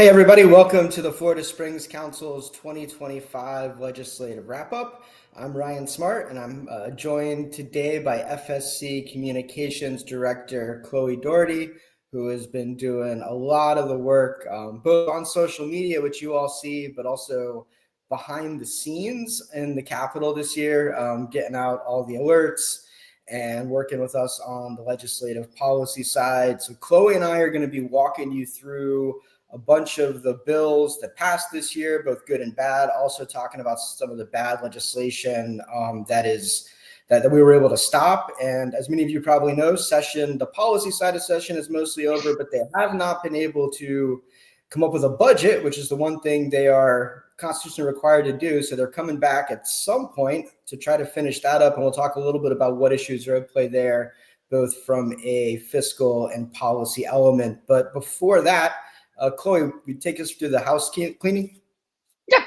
Hey everybody, welcome to the Florida Springs Council's 2025 Legislative Wrap-Up. I'm Ryan Smart and I'm joined today by FSC Communications Director Chloe Dougherty, who has been doing a lot of the work both on social media, which you all see, but also behind the scenes in the Capitol this year, getting out all the alerts and working with us on the legislative policy side. So Chloe and I are going to be walking you through a bunch of the bills that passed this year, both good and bad, also talking about some of the bad legislation that we were able to stop. And as many of you probably know, the policy side of session is mostly over, but they have not been able to come up with a budget, which is the one thing they are constitutionally required to do. So they're coming back at some point to try to finish that up. And we'll talk a little bit about what issues are at play there, both from a fiscal and policy element. But before that, Chloe, will you take us through the house cleaning? Yeah.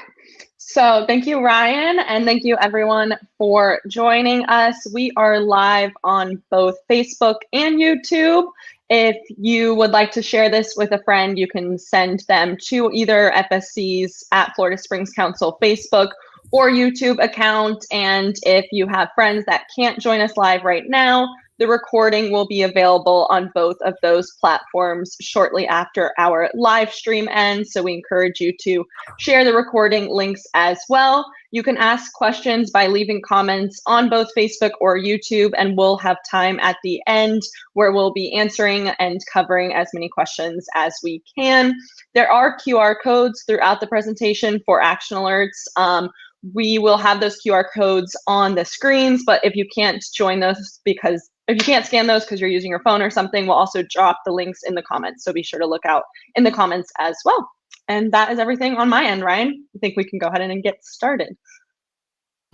So thank you, Ryan, and thank you everyone for joining us. We are live on both Facebook and YouTube. If you would like to share this with a friend, you can send them to either FSC's at Florida Springs Council Facebook or YouTube account. And if you have friends that can't join us live right now, the recording will be available on both of those platforms shortly after our live stream ends. So we encourage you to share the recording links as well. You can ask questions by leaving comments on both Facebook or YouTube, and we'll have time at the end where we'll be answering and covering as many questions as we can. There are QR codes throughout the presentation for action alerts. We will have those QR codes on the screens, but if you can't join those if you can't scan those because you're using your phone or something, we'll also drop the links in the comments. So be sure to look out in the comments as well. And that is everything on my end, Ryan. I think we can go ahead and get started.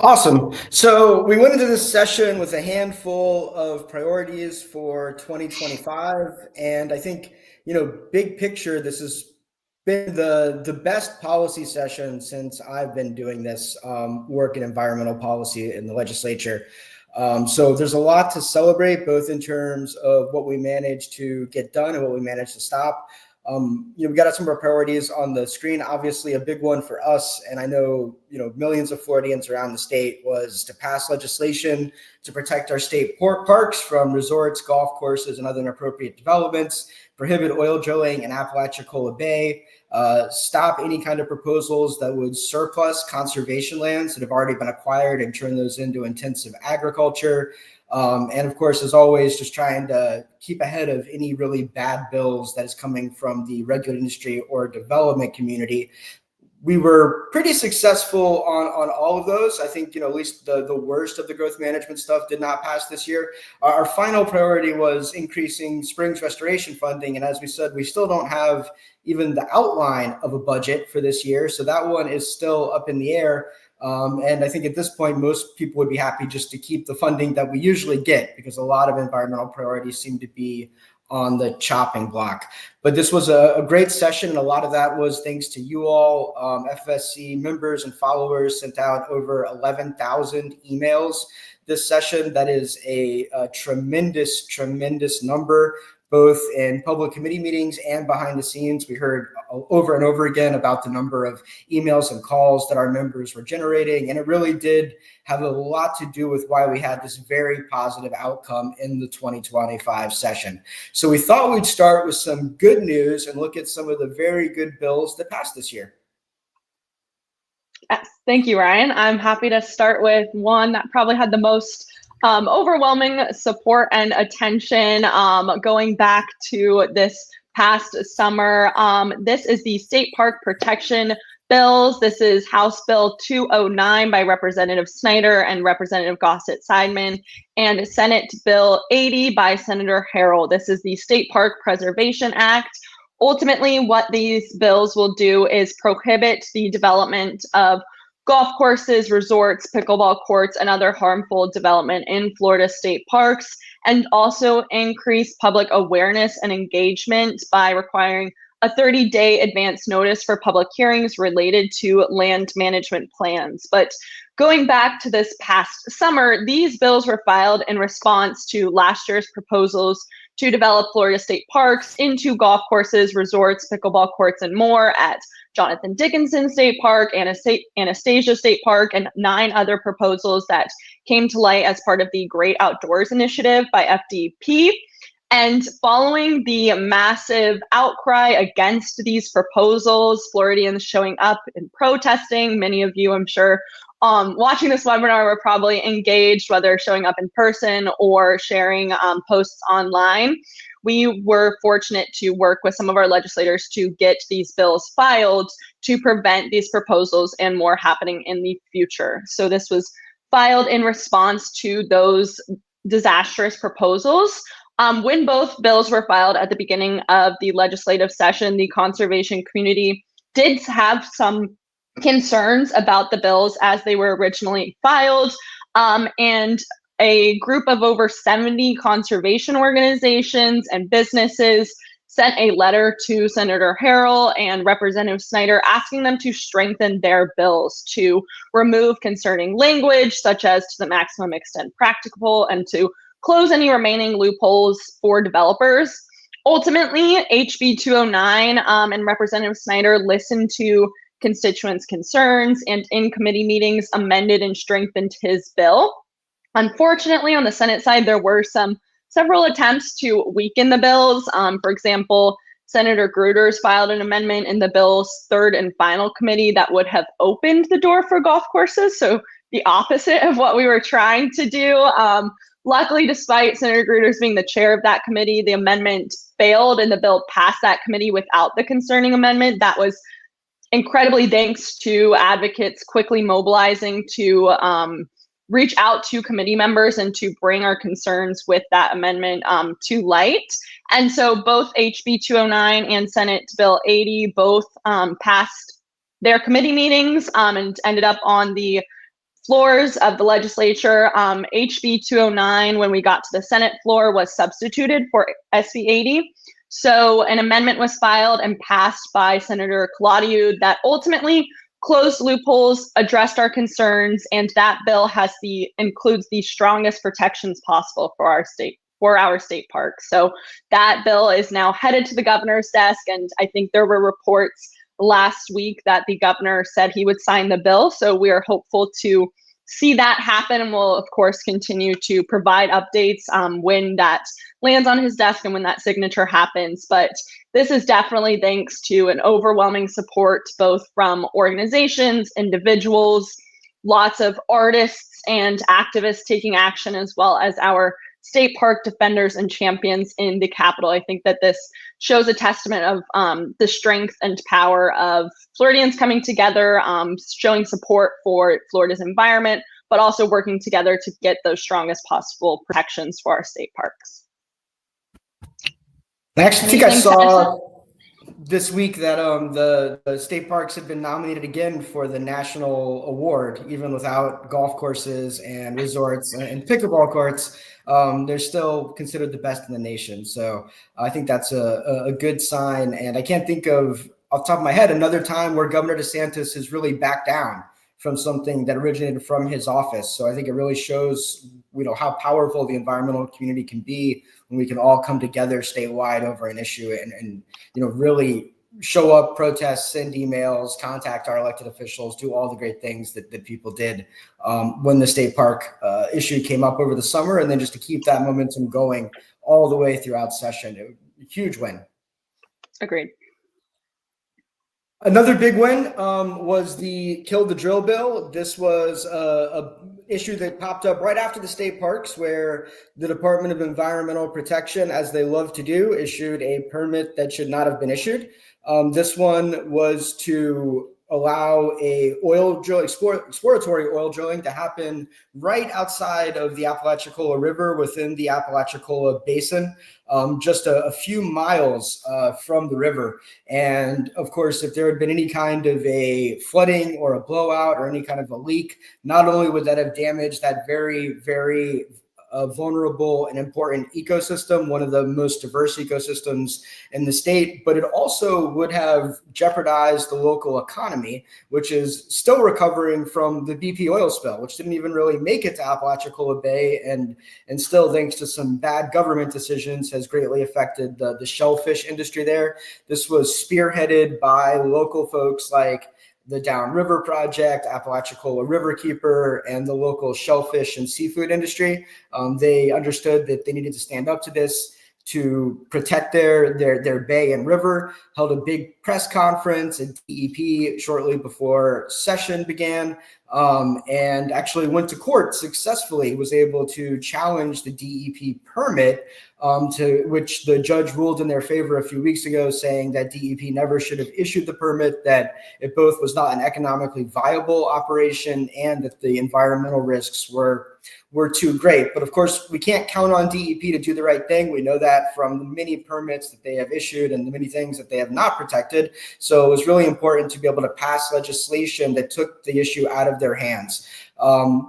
Awesome. So we went into this session with a handful of priorities for 2025. And I think, big picture, this has been the best policy session since I've been doing this work in environmental policy in the legislature. So there's a lot to celebrate, both in terms of what we managed to get done and what we managed to stop. We got some of our priorities on the screen. Obviously, a big one for us, and I know millions of Floridians around the state, was to pass legislation to protect our state parks from resorts, golf courses, and other inappropriate developments, prohibit oil drilling in Apalachicola Bay, stop any kind of proposals that would surplus conservation lands that have already been acquired and turn those into intensive agriculture. And of course, as always, just trying to keep ahead of any really bad bills that is coming from the regulated industry or development community. We were pretty successful on all of those. I think, at least the worst of the growth management stuff did not pass this year. Our final priority was increasing Springs restoration funding. And as we said, we still don't have even the outline of a budget for this year. So that one is still up in the air. And I think at this point, most people would be happy just to keep the funding that we usually get, because a lot of environmental priorities seem to be on the chopping block. But this was a great session, and a lot of that was thanks to you all. FSC members and followers sent out over 11,000 emails this session. That is a tremendous, tremendous number, both in public committee meetings and behind the scenes. We heard over and over again about the number of emails and calls that our members were generating. And it really did have a lot to do with why we had this very positive outcome in the 2025 session. So we thought we'd start with some good news and look at some of the very good bills that passed this year. Yes, thank you, Ryan. I'm happy to start with one that probably had the most overwhelming support and attention going back to this past summer. This is the State Park Protection Bills. This is House Bill 209 by Representative Snyder and Representative Gossett-Seidman, and Senate Bill 80 by Senator Harrell. This is the State Park Preservation Act. Ultimately, what these bills will do is prohibit the development of golf courses, resorts, pickleball courts, and other harmful development in Florida state parks, and also increase public awareness and engagement by requiring a 30-day advance notice for public hearings related to land management plans. But going back to this past summer, these bills were filed in response to last year's proposals to develop Florida state parks into golf courses, resorts, pickleball courts, and more at Jonathan Dickinson State Park, Anastasia State Park, and 9 other proposals that came to light as part of the Great Outdoors Initiative by FDP. And following the massive outcry against these proposals, Floridians showing up and protesting, many of you, I'm sure, watching this webinar were probably engaged, whether showing up in person or sharing posts online. We were fortunate to work with some of our legislators to get these bills filed to prevent these proposals and more happening in the future. So this was filed in response to those disastrous proposals. When both bills were filed at the beginning of the legislative session, the conservation community did have some concerns about the bills as they were originally filed, and a group of over 70 conservation organizations and businesses sent a letter to Senator Harrell and Representative Snyder asking them to strengthen their bills, to remove concerning language such as to the maximum extent practicable, and to close any remaining loopholes for developers. Ultimately, HB 209 and Representative Snyder listened to constituents' concerns and in committee meetings amended and strengthened his bill. Unfortunately, on the Senate side, there were several attempts to weaken the bills. For example, Senator Gruters filed an amendment in the bill's third and final committee that would have opened the door for golf courses, so the opposite of what we were trying to do. Luckily, despite Senator Gruters being the chair of that committee, the amendment failed and the bill passed that committee without the concerning amendment. That was incredibly thanks to advocates quickly mobilizing to reach out to committee members and to bring our concerns with that amendment to light. And so both HB 209 and Senate Bill 80 both passed their committee meetings and ended up on the floors of the legislature. HB 209, when we got to the Senate floor, was substituted for SB 80. So an amendment was filed and passed by Senator Claudiu that ultimately closed loopholes, addressed our concerns, and that bill includes the strongest protections possible for our state parks. So that bill is now headed to the governor's desk, and I think there were reports last week that the governor said he would sign the bill. So we are hopeful to see that happen, and we'll of course continue to provide updates when that lands on his desk and when that signature happens. But this is definitely thanks to an overwhelming support both from organizations, individuals, lots of artists and activists taking action, as well as our state park defenders and champions in the Capitol. I think that this shows a testament of the strength and power of Floridians coming together, showing support for Florida's environment, but also working together to get those strongest possible protections for our state parks. I actually think I saw this week that the state parks have been nominated again for the national award, even without golf courses and resorts and pickleball courts. They're still considered the best in the nation. So I think that's a good sign. And I can't think of, off the top of my head, another time where Governor DeSantis has really backed down from something that originated from his office. So I think it really shows, how powerful the environmental community can be when we can all come together statewide over an issue and really show up, protest, send emails, contact our elected officials, do all the great things that people did when the state park issue came up over the summer, and then just to keep that momentum going all the way throughout session. A huge win. Agreed. Another big win was the Kill the Drill bill. This was a issue that popped up right after the state parks, where the Department of Environmental Protection, as they love to do, issued a permit that should not have been issued. This one was to allow a exploratory oil drilling to happen right outside of the Apalachicola River within the Apalachicola Basin, just a few miles from the river. And of course, if there had been any kind of a flooding or a blowout or any kind of a leak, not only would that have damaged that very, very a vulnerable and important ecosystem, one of the most diverse ecosystems in the state, but it also would have jeopardized the local economy, which is still recovering from the BP oil spill, which didn't even really make it to Apalachicola Bay, and still, thanks to some bad government decisions, has greatly affected the shellfish industry there. This was spearheaded by local folks like the Downriver Project, Apalachicola Riverkeeper, and the local shellfish and seafood industry. They understood that they needed to stand up to this to protect their bay and river, held a big press conference at DEP shortly before session began, and actually went to court successfully, was able to challenge the DEP permit, to which the judge ruled in their favor a few weeks ago, saying that DEP never should have issued the permit, that it both was not an economically viable operation and that the environmental risks were too great. But of course, we can't count on DEP to do the right thing. We know that from the many permits that they have issued and the many things that they have not protected. So it was really important to be able to pass legislation that took the issue out of their hands.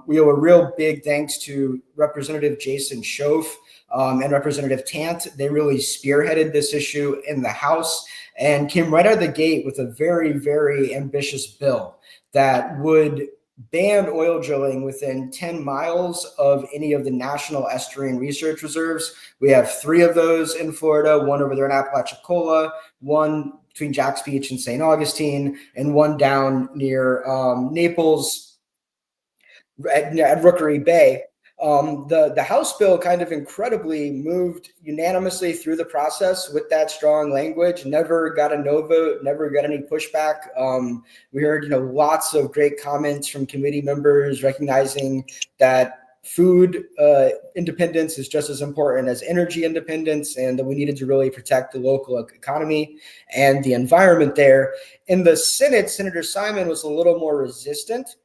We owe a real big thanks to Representative Jason Schoaf and Representative Tant. They really spearheaded this issue in the House and came right out of the gate with a very, very ambitious bill that would ban oil drilling within 10 miles of any of the national estuarine research reserves. We have 3 of those in Florida, one over there in Apalachicola, one between Jack's Beach and St. Augustine, and one down near Naples at Rookery Bay. The House bill kind of incredibly moved unanimously through the process with that strong language, never got a no vote, never got any pushback. We heard, lots of great comments from committee members recognizing that food independence is just as important as energy independence, and that we needed to really protect the local economy and the environment there. In the Senate, Senator Simon was a little more resistant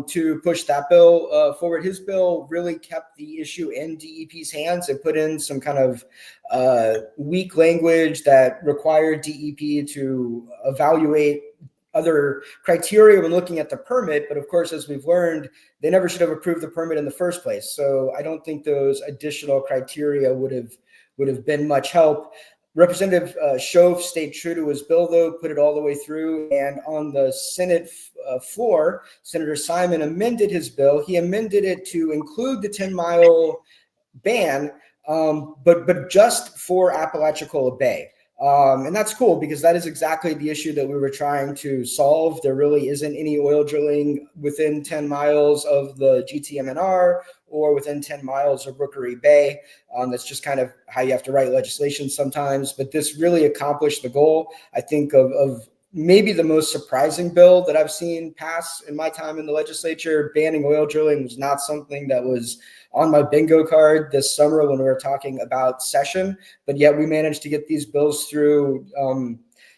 to push that bill forward. His bill really kept the issue in DEP's hands and put in some kind of weak language that required DEP to evaluate other criteria when looking at the permit. But of course, as we've learned, they never should have approved the permit in the first place. So I don't think those additional criteria would have been much help. Representative Schoaf stayed true to his bill, though, put it all the way through. And on the Senate floor, Senator Simon amended his bill. He amended it to include the 10-mile ban, but just for Apalachicola Bay. And that's cool, because that is exactly the issue that we were trying to solve. There really isn't any oil drilling within 10 miles of the GTMNR or within 10 miles of Rookery Bay. That's just kind of how you have to write legislation sometimes. But this really accomplished the goal, I think, of maybe the most surprising bill that I've seen pass in my time in the legislature. Banning oil drilling was not something that was on my bingo card this summer when we were talking about session, but yet we managed to get these bills through,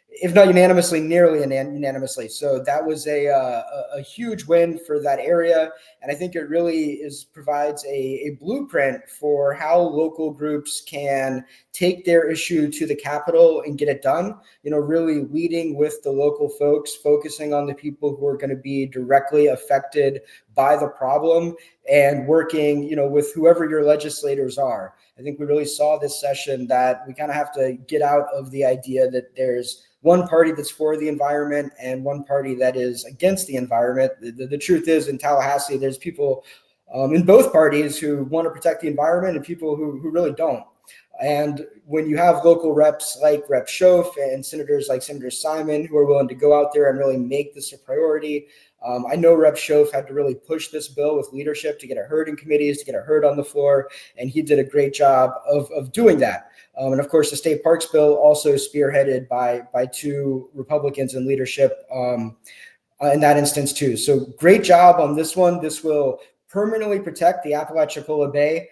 if not unanimously, nearly unanimously. So that was a huge win for that area. And I think it really provides a blueprint for how local groups can take their issue to the Capitol and get it done, really leading with the local folks, focusing on the people who are going to be directly affected by the problem, and working, with whoever your legislators are. I think we really saw this session that we kind of have to get out of the idea that there's one party that's for the environment and one party that is against the environment. The truth is, in Tallahassee, there's people in both parties who want to protect the environment and people who really don't. And when you have local reps like Rep. Schoaf and senators like Senator Simon who are willing to go out there and really make this a priority, I know Rep. Schoaf had to really push this bill with leadership to get it heard in committees, to get it heard on the floor, and he did a great job of doing that. And of course, the state parks bill also spearheaded by 2 Republicans in leadership in that instance too. So great job on this one. This will permanently protect the Apalachicola Bay.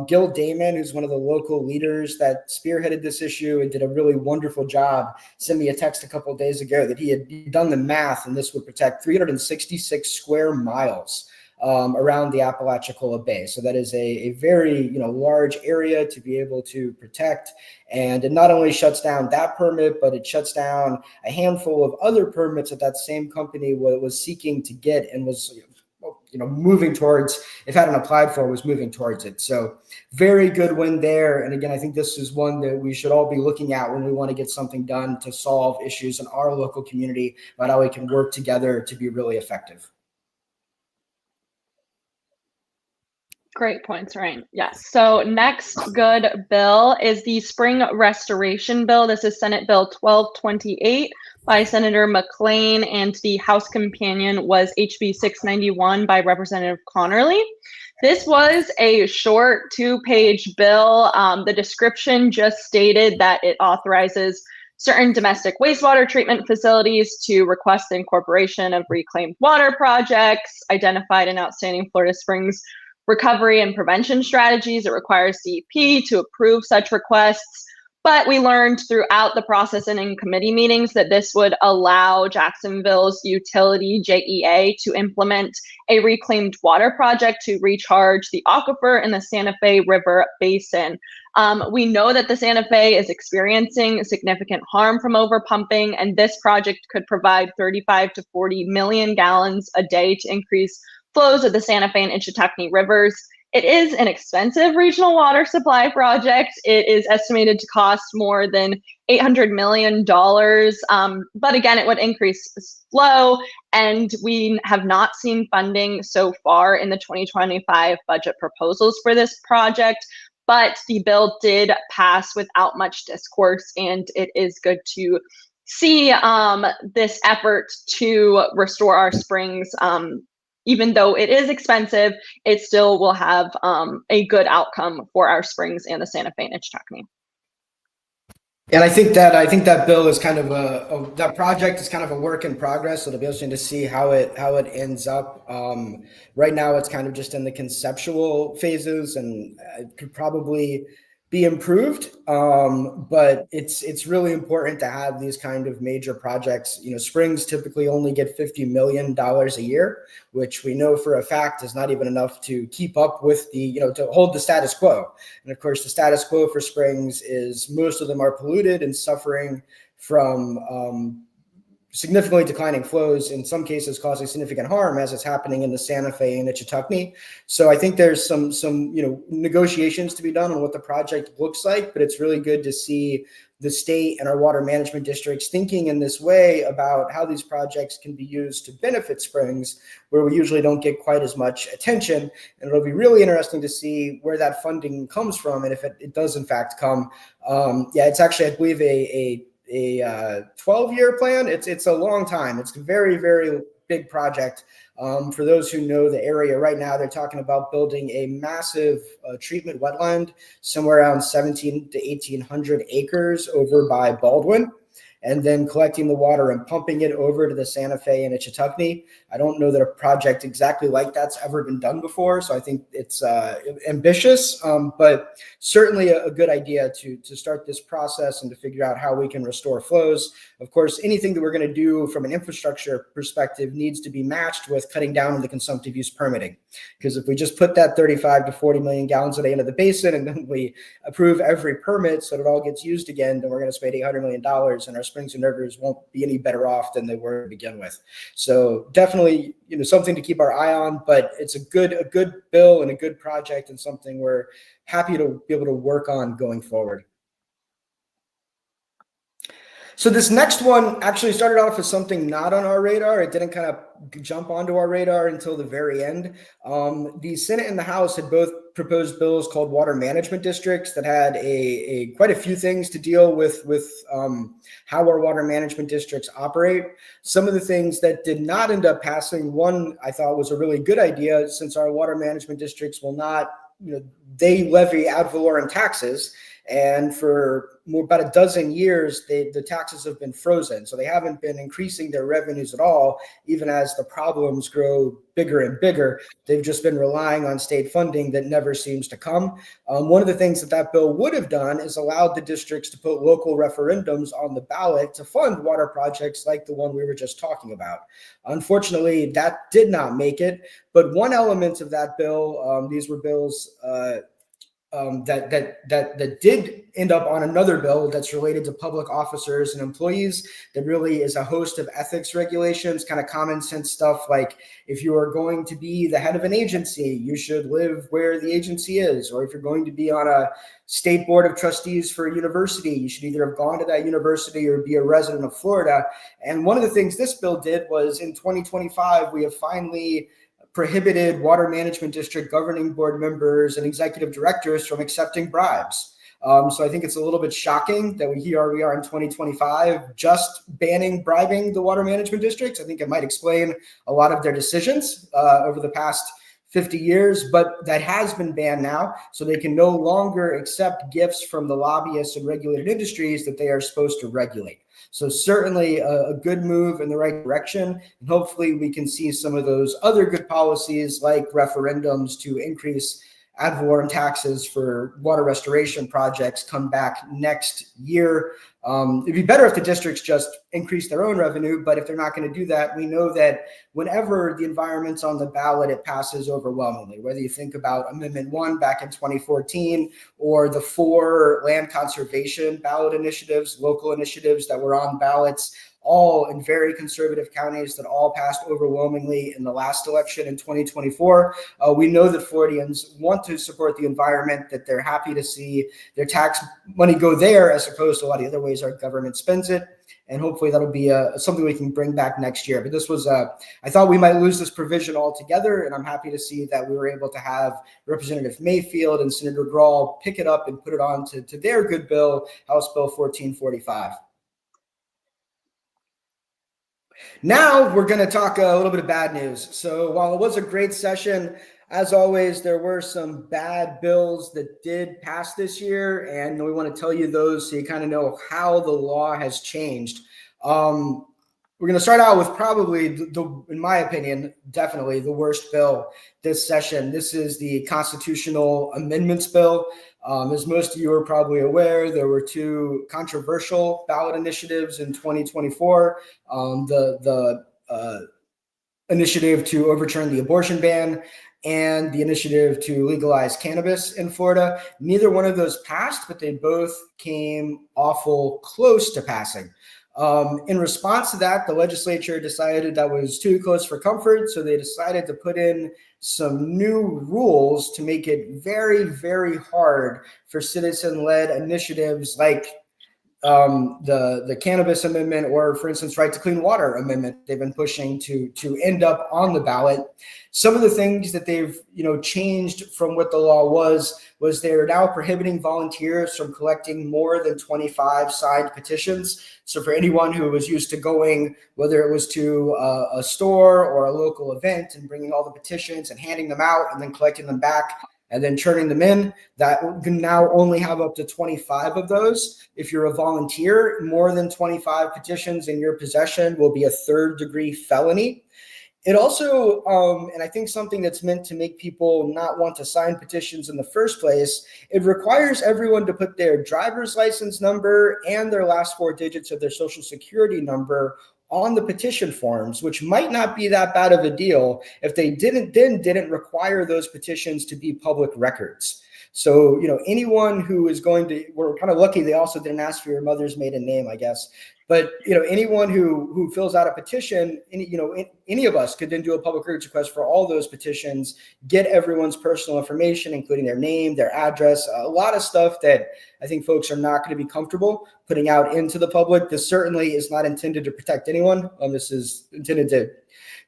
Gil Damon, who's one of the local leaders that spearheaded this issue and did a really wonderful job, sent me a text a couple of days ago that he had done the math, and this would protect 366 square miles around the Apalachicola Bay. So that is a very large area to be able to protect. And it not only shuts down that permit, but it shuts down a handful of other permits that same company was seeking to get and was moving towards, if hadn't applied for, was moving towards it. So very good win there. And again, I think this is one that we should all be looking at when we want to get something done to solve issues in our local community about how we can work together to be really effective. Great points, Ryan. Yes. So next good bill is the Spring Restoration Bill. This is Senate Bill 1228 by Senator McLean, and the House companion was HB 691 by Representative Connerly. This was a short 2-page bill. The description just stated that it authorizes certain domestic wastewater treatment facilities to request the incorporation of reclaimed water projects identified in outstanding Florida Springs recovery and prevention strategies. It requires CEP to approve such requests. But we learned throughout the process and in committee meetings that this would allow Jacksonville's utility, JEA, to implement a reclaimed water project to recharge the aquifer in the Santa Fe River Basin. We know that the Santa Fe is experiencing significant harm from overpumping, and this project could provide 35 to 40 million gallons a day to increase flows of the Santa Fe and Ichetucknee rivers. It is an expensive regional water supply project. It is estimated to cost more than $800 million. But again, it would increase flow, and we have not seen funding so far in the 2025 budget proposals for this project. But the bill did pass without much discourse, and it is good to see this effort to restore our springs. Even though it is expensive, it still will have a good outcome for our springs and the Santa Fe and Ichetucknee. And I think that bill is kind of that project is kind of a work in progress. So it'll be interesting to see how it ends up. Right now, it's kind of just in the conceptual phases, and it could probably be improved. But it's really important to have these kind of major projects. Springs typically only get $50 million a year, which we know for a fact is not even enough to keep up with to hold the status quo. And of course, the status quo for springs is most of them are polluted and suffering from significantly declining flows, in some cases causing significant harm, as is happening in the Santa Fe and Ichetucknee. So I think there's some negotiations to be done on what the project looks like, but it's really good to see the state and our water management districts thinking in this way about how these projects can be used to benefit springs, where we usually don't get quite as much attention. And it'll be really interesting to see where that funding comes from, and if it does in fact come. It's actually, I believe, a 12-year plan. It's a long time. It's a very, very big project. For those who know the area right now, they're talking about building a massive treatment wetland somewhere around 17 to 1,800 acres over by Baldwin, and then collecting the water and pumping it over to the Santa Fe and Ichetucknee. I don't know that a project exactly like that's ever been done before, so I think it's ambitious, but certainly a good idea to start this process and to figure out how we can restore flows. Of course, anything that we're going to do from an infrastructure perspective needs to be matched with cutting down on the consumptive use permitting, because if we just put that 35 to 40 million gallons a day into the basin and then we approve every permit so that it all gets used again, then we're going to spend $800 million, and our springs and rivers won't be any better off than they were to begin with. So definitely, something to keep our eye on, but it's a good bill and a good project, and something we're happy to be able to work on going forward. So this next one actually started off as something not on our radar. It didn't kind of jump onto our radar until the very end. The Senate and the House had both proposed bills called water management districts that had quite a few things to deal with how our water management districts operate. Some of the things that did not end up passing, one I thought was a really good idea, since our water management districts will not, they levy ad valorem taxes. And for about a dozen years, the taxes have been frozen. So they haven't been increasing their revenues at all, even as the problems grow bigger and bigger. They've just been relying on state funding that never seems to come. One of the things that bill would have done is allowed the districts to put local referendums on the ballot to fund water projects like the one we were just talking about. Unfortunately, that did not make it. But one element of that bill, these were bills that did end up on another bill that's related to public officers and employees. That really is a host of ethics regulations, kind of common sense stuff like if you are going to be the head of an agency, you should live where the agency is, or if you're going to be on a state board of trustees for a university, you should either have gone to that university or be a resident of Florida. And one of the things this bill did was in 2025, we have finally prohibited water management district governing board members and executive directors from accepting bribes. So I think it's a little bit shocking that we are in 2025 just banning bribing the water management districts. I think it might explain a lot of their decisions over the past 50 years, but that has been banned now. So they can no longer accept gifts from the lobbyists and regulated industries that they are supposed to regulate. So certainly a good move in the right direction. And hopefully we can see some of those other good policies like referendums to increase ad valorem taxes for water restoration projects come back next year. It'd be better if the districts just increase their own revenue, but if they're not going to do that, we know that whenever the environment's on the ballot, it passes overwhelmingly, whether you think about Amendment 1 back in 2014 or the 4 land conservation ballot initiatives, local initiatives that were on ballots, all in very conservative counties that all passed overwhelmingly in the last election in 2024. We know that Floridians want to support the environment, that they're happy to see their tax money go there as opposed to a lot of the other ways our government spends it. And hopefully that'll be something we can bring back next year. But this was, I thought we might lose this provision altogether, and I'm happy to see that we were able to have Representative Mayfield and Senator Grawl pick it up and put it on to their good bill, House Bill 1445. Now we're going to talk a little bit of bad news. So while it was a great session, as always, there were some bad bills that did pass this year, and we want to tell you those so you kind of know how the law has changed. We're going to start out with probably, in my opinion, definitely the worst bill this session. This is the Constitutional Amendments Bill. As most of you are probably aware, there were 2 controversial ballot initiatives in 2024. The initiative to overturn the abortion ban and the initiative to legalize cannabis in Florida. Neither one of those passed, but they both came awful close to passing. In response to that, the legislature decided that was too close for comfort, so they decided to put in some new rules to make it very, very hard for citizen-led initiatives like the cannabis amendment, or for instance, right to clean water amendment they've been pushing to end up on the ballot. Some of the things that they've changed from what the law was they're now prohibiting volunteers from collecting more than 25 signed petitions. So for anyone who was used to going, whether it was to a store or a local event and bringing all the petitions and handing them out and then collecting them back and then turning them in, that can now only have up to 25 of those. If you're a volunteer, more than 25 petitions in your possession will be a 3rd-degree felony. It also, and I think something that's meant to make people not want to sign petitions in the first place, it requires everyone to put their driver's license number and their last 4 digits of their social security number on the petition forms, which might not be that bad of a deal if they didn't require those petitions to be public records. So, anyone who is going to, we're kind of lucky they also didn't ask for your mother's maiden name, I guess. But, anyone who fills out a petition, any of us could then do a public records request for all those petitions, get everyone's personal information, including their name, their address, a lot of stuff that I think folks are not going to be comfortable putting out into the public. This certainly is not intended to protect anyone. This is intended to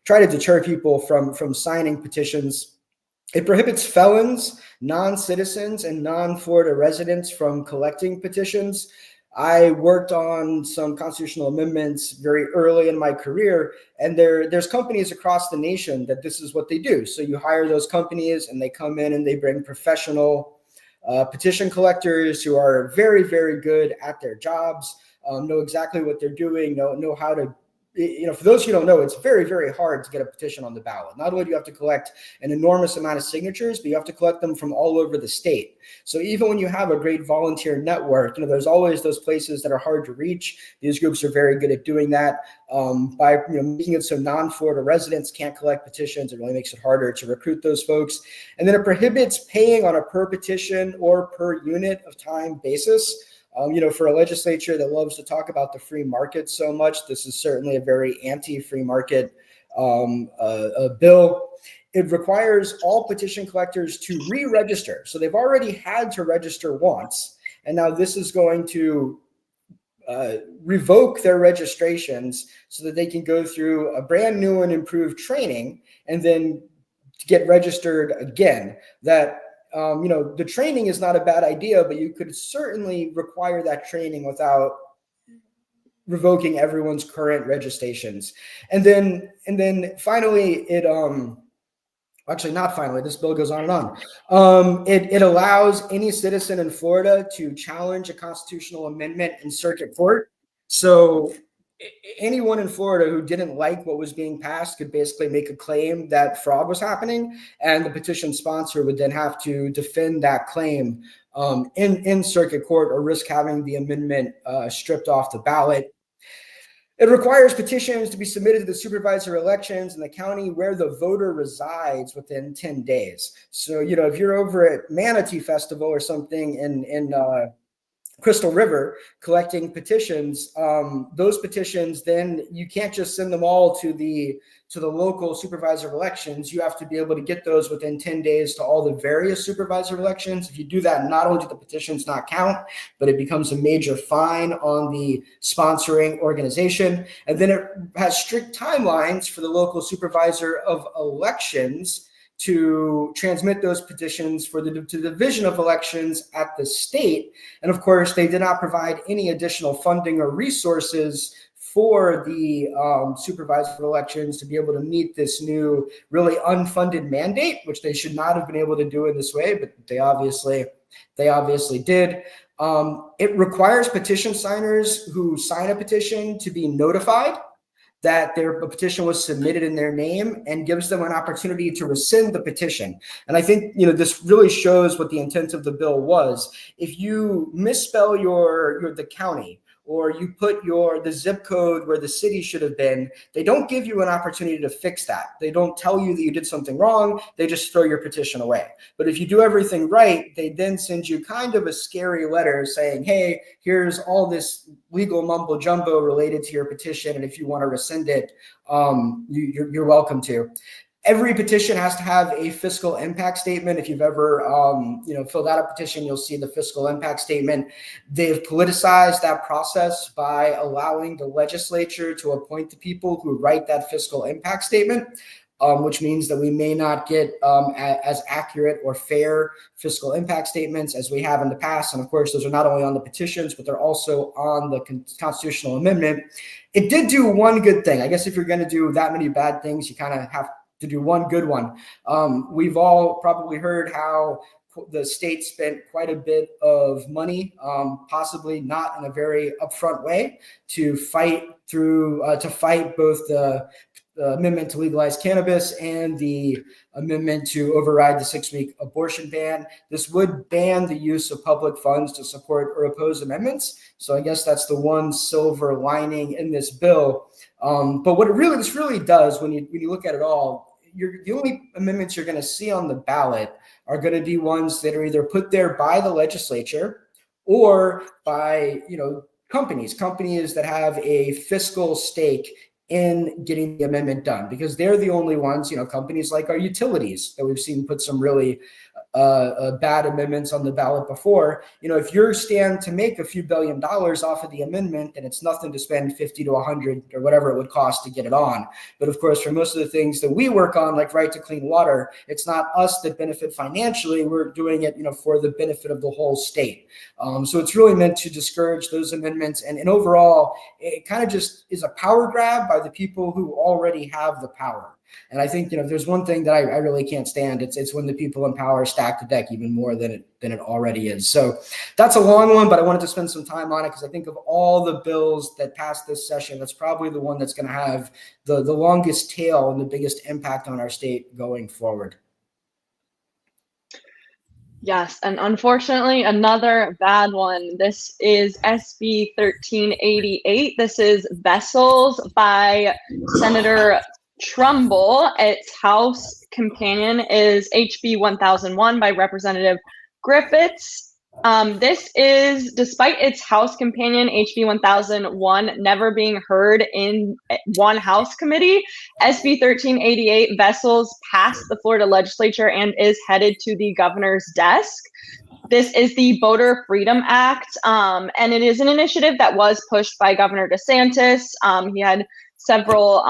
try to deter people from signing petitions. It prohibits felons, non-citizens, and non-Florida residents from collecting petitions. I worked on some constitutional amendments very early in my career, and there's companies across the nation that this is what they do. So you hire those companies and they come in and they bring professional petition collectors who are very, very good at their jobs, know exactly what they're doing, know how to for those who don't know, it's very, very hard to get a petition on the ballot. Not only do you have to collect an enormous amount of signatures, but you have to collect them from all over the state. So even when you have a great volunteer network, there's always those places that are hard to reach. These groups are very good at doing that by making it so non-Florida residents can't collect petitions. It really makes it harder to recruit those folks. And then it prohibits paying on a per petition or per unit of time basis. For a legislature that loves to talk about the free market so much, this is certainly a very anti-free market bill. It requires all petition collectors to re-register. So they've already had to register once, and now this is going to revoke their registrations so that they can go through a brand new and improved training and then get registered again. That the training is not a bad idea, but you could certainly require that training without revoking everyone's current registrations. And then finally, actually not finally, this bill goes on and on. It allows any citizen in Florida to challenge a constitutional amendment in circuit court. So anyone in Florida who didn't like what was being passed could basically make a claim that fraud was happening, and the petition sponsor would then have to defend that claim in circuit court or risk having the amendment stripped off the ballot. It requires petitions to be submitted to the supervisor elections in the county where the voter resides within 10 days. So, if you're over at Manatee Festival or something in Crystal River collecting petitions, those petitions, then you can't just send them all to the local supervisor of elections. You have to be able to get those within 10 days to all the various supervisor elections. If you do that, not only do the petitions not count, but it becomes a major fine on the sponsoring organization. And then it has strict timelines for the local supervisor of elections to transmit those petitions to the division of elections at the state. And of course, they did not provide any additional funding or resources for the supervisor of elections to be able to meet this new, really unfunded mandate, which they should not have been able to do in this way, but they obviously did. It requires petition signers who sign a petition to be notified that their petition was submitted in their name, and gives them an opportunity to rescind the petition. And I think, this really shows what the intent of the bill was. If you misspell the county, or you put the zip code where the city should have been, they don't give you an opportunity to fix that. They don't tell you that you did something wrong. They just throw your petition away. But if you do everything right, they then send you kind of a scary letter saying, hey, here's all this legal mumbo jumbo related to your petition, and if you want to rescind it, you're welcome to. Every petition has to have a fiscal impact statement. If you've ever, filled out a petition, you'll see the fiscal impact statement. They've politicized that process by allowing the legislature to appoint the people who write that fiscal impact statement, which means that we may not get as accurate or fair fiscal impact statements as we have in the past. And of course, those are not only on the petitions, but they're also on the constitutional amendment. It did do one good thing. I guess if you're going to do that many bad things, you kind of have to do one good one. We've all probably heard how the state spent quite a bit of money, possibly not in a very upfront way, to fight both the amendment to legalize cannabis and the amendment to override the 6-week abortion ban. This would ban the use of public funds to support or oppose amendments. So I guess that's the one silver lining in this bill. But what this really does, when you look at it all, the only amendments you're going to see on the ballot are going to be ones that are either put there by the legislature or by companies that have a fiscal stake in getting the amendment done, because they're the only ones, companies like our utilities that we've seen put some really bad amendments on the ballot before. If you're stand to make a few $1 billion off of the amendment, then it's nothing to spend 50 to 100 or whatever it would cost to get it on. But of course, for most of the things that we work on, like right to clean water, it's not us that benefit financially. We're doing it, for the benefit of the whole state. So it's really meant to discourage those amendments. And overall, it kind of just is a power grab by the people who already have the power. And I think, if there's one thing that I really can't stand, it's when the people in power stack the deck even more than it already is. So that's a long one, but I wanted to spend some time on it because I think of all the bills that passed this session, that's probably the one that's going to have the longest tail and the biggest impact on our state going forward. Yes, and unfortunately, another bad one. This is SB 1388. This is vessels by Senator Trumbull. Its House companion is HB 1001 by Representative Griffiths. This is, despite its House companion, HB 1001, never being heard in one House committee, SB 1388 vessels passed the Florida legislature and is headed to the governor's desk. This is the Voter Freedom Act, and it is an initiative that was pushed by Governor DeSantis. He had several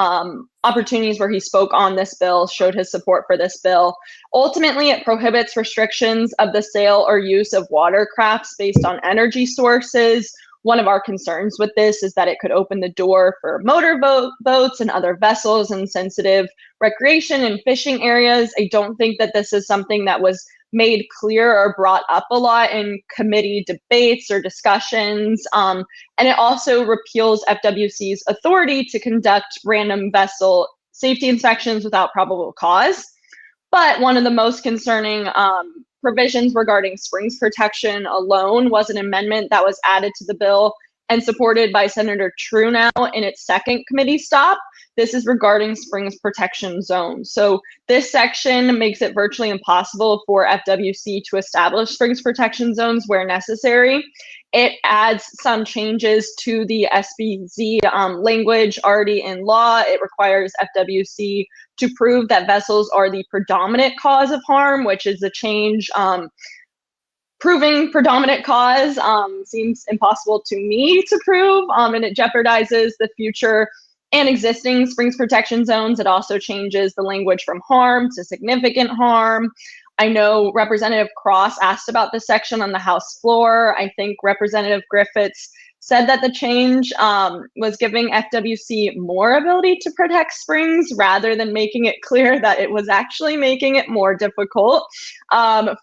opportunities where he spoke on this bill, showed his support for this bill. Ultimately, it prohibits restrictions of the sale or use of watercrafts based on energy sources. One of our concerns with this is that it could open the door for motor boats and other vessels in sensitive recreation and fishing areas. I don't think that this is something that was made clear or brought up a lot in committee debates or discussions. And it also repeals FWC's authority to conduct random vessel safety inspections without probable cause. But one of the most concerning provisions regarding springs protection alone was an amendment that was added to the bill and supported by Senator Trudeau in its second committee stop. This is regarding springs protection zones. So this section makes it virtually impossible for FWC to establish springs protection zones where necessary. It adds some changes to the SBZ language already in law. It requires FWC to prove that vessels are the predominant cause of harm, which is a change. Proving predominant cause seems impossible to me to prove, and it jeopardizes the future and existing springs protection zones. It also changes the language from harm to significant harm. I know Representative Cross asked about this section on the House floor. I think Representative Griffiths said that the change was giving FWC more ability to protect springs rather than making it clear that it was actually making it more difficult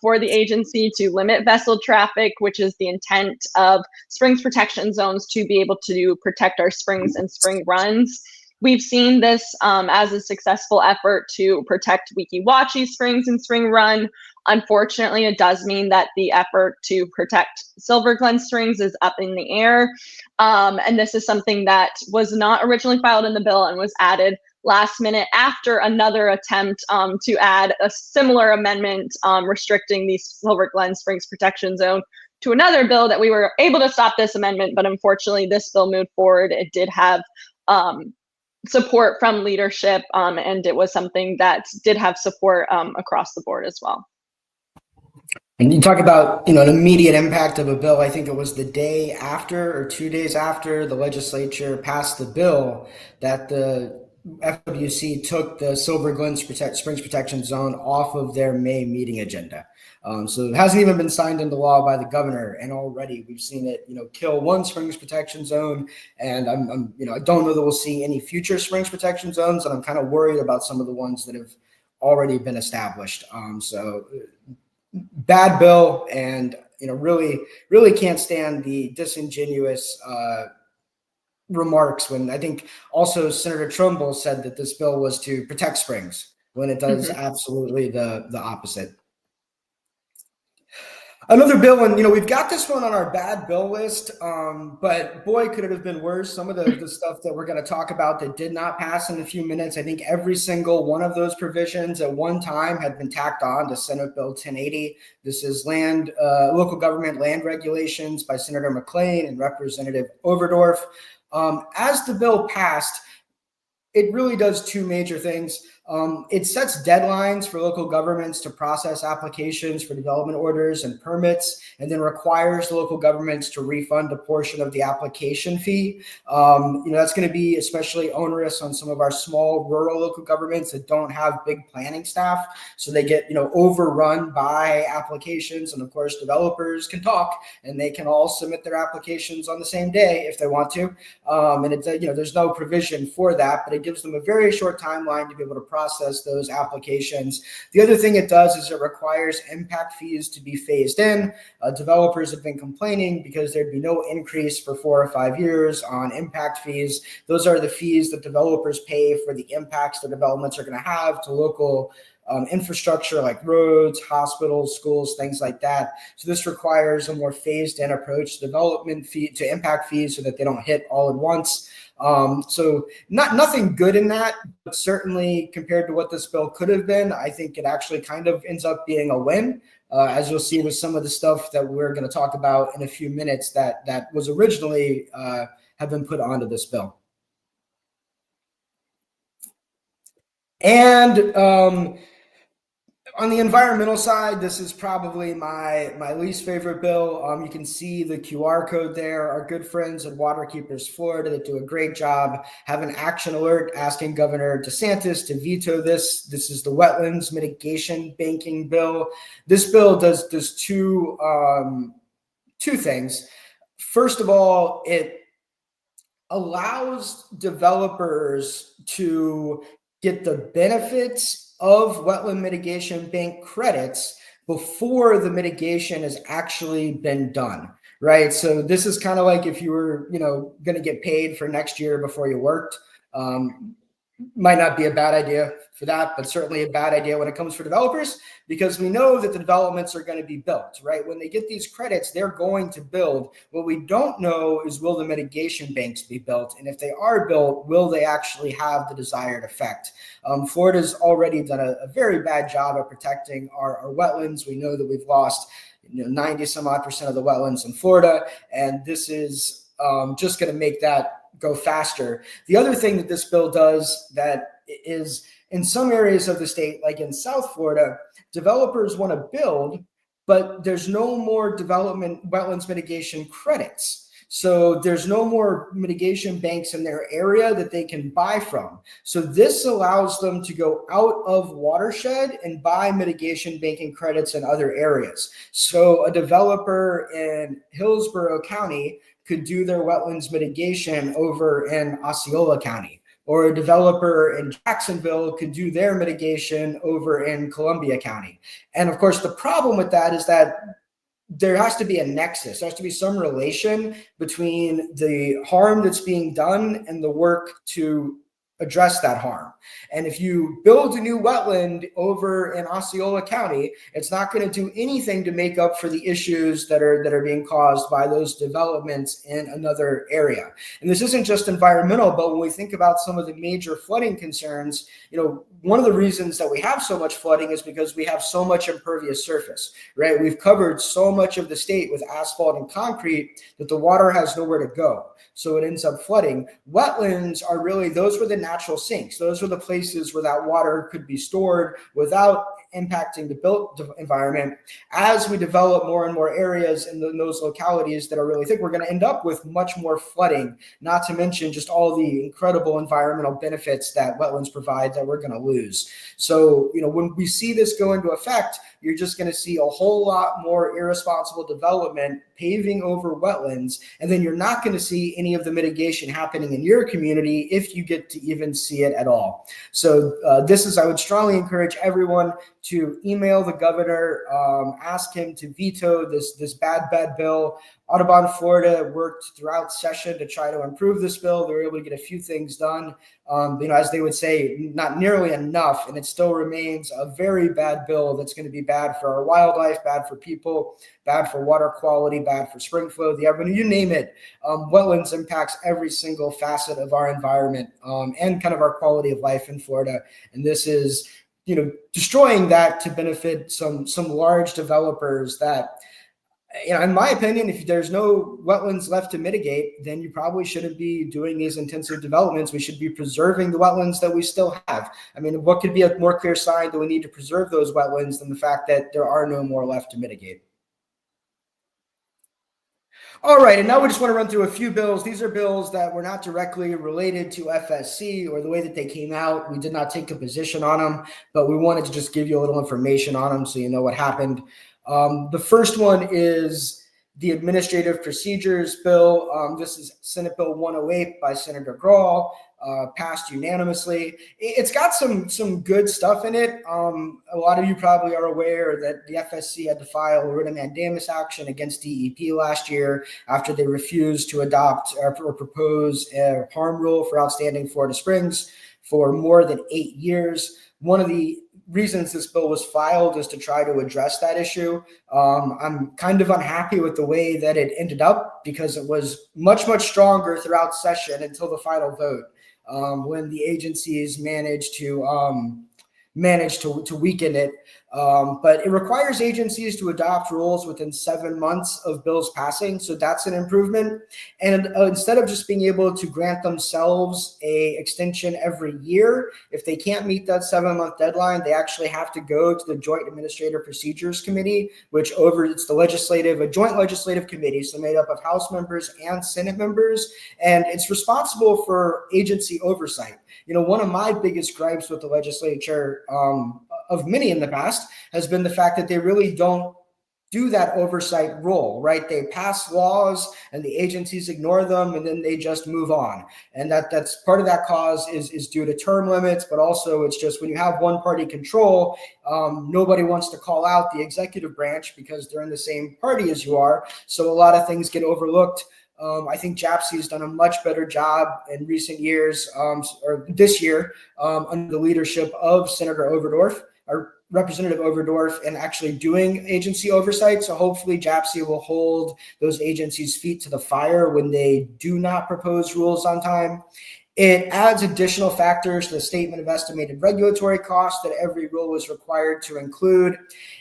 for the agency to limit vessel traffic, which is the intent of springs protection zones, to be able to protect our springs and spring runs. We've seen this as a successful effort to protect Weeki Wachee springs and spring run. Unfortunately, it does mean that the effort to protect Silver Glen springs is up in the air. And this is something that was not originally filed in the bill and was added last minute after another attempt to add a similar amendment restricting the Silver Glen Springs Protection Zone to another bill that we were able to stop this amendment. But unfortunately, this bill moved forward. It did have support from leadership, and it was something that did have support across the board as well. And you talk about, an immediate impact of a bill. I think it was the day after or 2 days after the legislature passed the bill that the FWC took the Silver Glen Springs Protection Zone off of their May meeting agenda. So it hasn't even been signed into law by the governor, and already we've seen it, kill one springs protection zone. And I don't know that we'll see any future springs protection zones, and I'm kind of worried about some of the ones that have already been established. So bad bill, and really can't stand the disingenuous remarks when I think also Senator Trumbull said that this bill was to protect springs when it does absolutely the opposite. Another bill, and we've got this one on our bad bill list, but boy, could it have been worse. Some of the stuff that we're going to talk about that did not pass in a few minutes, I think every single one of those provisions at one time had been tacked on to Senate Bill 1080. This is local government land regulations by Senator McClain and Representative Overdorf. As the bill passed, it really does two major things. It sets deadlines for local governments to process applications for development orders and permits, and then requires local governments to refund a portion of the application fee. That's going to be especially onerous on some of our small rural local governments that don't have big planning staff. So they get, overrun by applications. And of course, developers can talk and they can all submit their applications on the same day if they want to. And it's, there's no provision for that, but it gives them a very short timeline to be able to process those applications. The other thing it does is it requires impact fees to be phased in. Developers have been complaining because there'd be no increase for 4 or 5 years on impact fees. Those are the fees that developers pay for the impacts their developments are going to have to local infrastructure like roads, hospitals, schools, things like that. So this requires a more phased in approach to development fee to impact fees so that they don't hit all at once. So nothing good in that, but certainly compared to what this bill could have been, I think it actually kind of ends up being a win. As you'll see with some of the stuff that we're going to talk about in a few minutes that was originally have been put onto this bill. And on the environmental side, this is probably my least favorite bill. You can see the QR code there. Our good friends at Waterkeepers Florida that do a great job have an action alert asking Governor DeSantis to veto this. This is the Wetlands Mitigation Banking Bill. This bill does two things. First of all, it allows developers to get the benefits of wetland mitigation bank credits before the mitigation has actually been done, right? So this is kind of like if you were, going to get paid for next year before you worked. Might not be a bad idea for that, but certainly a bad idea when it comes for developers, because we know that the developments are going to be built, right? When they get these credits, they're going to build. What we don't know is, will the mitigation banks be built? And if they are built, will they actually have the desired effect? Florida's already done a very bad job of protecting our wetlands. We know that we've lost 90 some odd % of the wetlands in Florida, and this is just going to make that go faster. The other thing that this bill does that is in some areas of the state, like in South Florida, developers want to build, but there's no more development wetlands mitigation credits. So there's no more mitigation banks in their area that they can buy from. So this allows them to go out of watershed and buy mitigation banking credits in other areas. So a developer in Hillsborough County could do their wetlands mitigation over in Osceola County, or a developer in Jacksonville could do their mitigation over in Columbia County. And of course, the problem with that is that there has to be a nexus. There has to be some relation between the harm that's being done and the work to address that harm. And if you build a new wetland over in Osceola County, it's not going to do anything to make up for the issues that are being caused by those developments in another area. And this isn't just environmental, but when we think about some of the major flooding concerns, one of the reasons that we have so much flooding is because we have so much impervious surface, right? We've covered so much of the state with asphalt and concrete that the water has nowhere to go. So it ends up flooding. Wetlands are really, those were the natural sinks. Those were the places where that water could be stored without impacting the built environment. As we develop more and more areas in those localities that are really thick, we're going to end up with much more flooding, not to mention just all the incredible environmental benefits that wetlands provide that we're going to lose. So, when we see this go into effect, you're just going to see a whole lot more irresponsible development paving over wetlands, and then you're not going to see any of the mitigation happening in your community if you get to even see it at all. So I would strongly encourage everyone to email the governor, ask him to veto this bad bill. Audubon Florida worked throughout session to try to improve this bill. They were able to get a few things done, as they would say, not nearly enough, and it still remains a very bad bill that's going to be bad for our wildlife, bad for people, bad for water quality, bad for spring flow, you name it. Wetlands impacts every single facet of our environment and kind of our quality of life in Florida, and this is destroying that to benefit some large developers that, in my opinion, if there's no wetlands left to mitigate, then you probably shouldn't be doing these intensive developments. We should be preserving the wetlands that we still have. What could be a more clear sign that we need to preserve those wetlands than the fact that there are no more left to mitigate? All right, and now we just want to run through a few bills. These are bills that were not directly related to FSC or the way that they came out. We did not take a position on them, but we wanted to just give you a little information on them so you know what happened. The first one is the Administrative Procedures Bill. This is Senate Bill 108 by Senator Grahl. passed unanimously. It's got some good stuff in it. A lot of you probably are aware that the FSC had to file a writ of mandamus action against DEP last year after they refused to adopt or propose a harm rule for outstanding Florida springs for more than 8 years. One of the reasons this bill was filed is to try to address that issue. I'm kind of unhappy with the way that it ended up because it was much stronger throughout session until the final vote, when the agencies managed to weaken it. But it requires agencies to adopt rules within 7 months of bills passing. So that's an improvement. And instead of just being able to grant themselves a extension every year, if they can't meet that 7-month deadline, they actually have to go to the Joint Administrative Procedures Committee, which it's a joint legislative committee, so made up of House members and Senate members. And it's responsible for agency oversight. One of my biggest gripes with the legislature, of many in the past, has been the fact that they really don't do that oversight role, right? They pass laws and the agencies ignore them and then they just move on. And that's part of that cause is due to term limits, but also it's just when you have one party control, nobody wants to call out the executive branch because they're in the same party as you are. So a lot of things get overlooked. I think JAPC has done a much better job in recent years, or this year, under the leadership of Senator Overdorf, or Representative Overdorf, in actually doing agency oversight. So hopefully JAPC will hold those agencies' feet to the fire when they do not propose rules on time. It adds additional factors to the statement of estimated regulatory costs that every rule is required to include.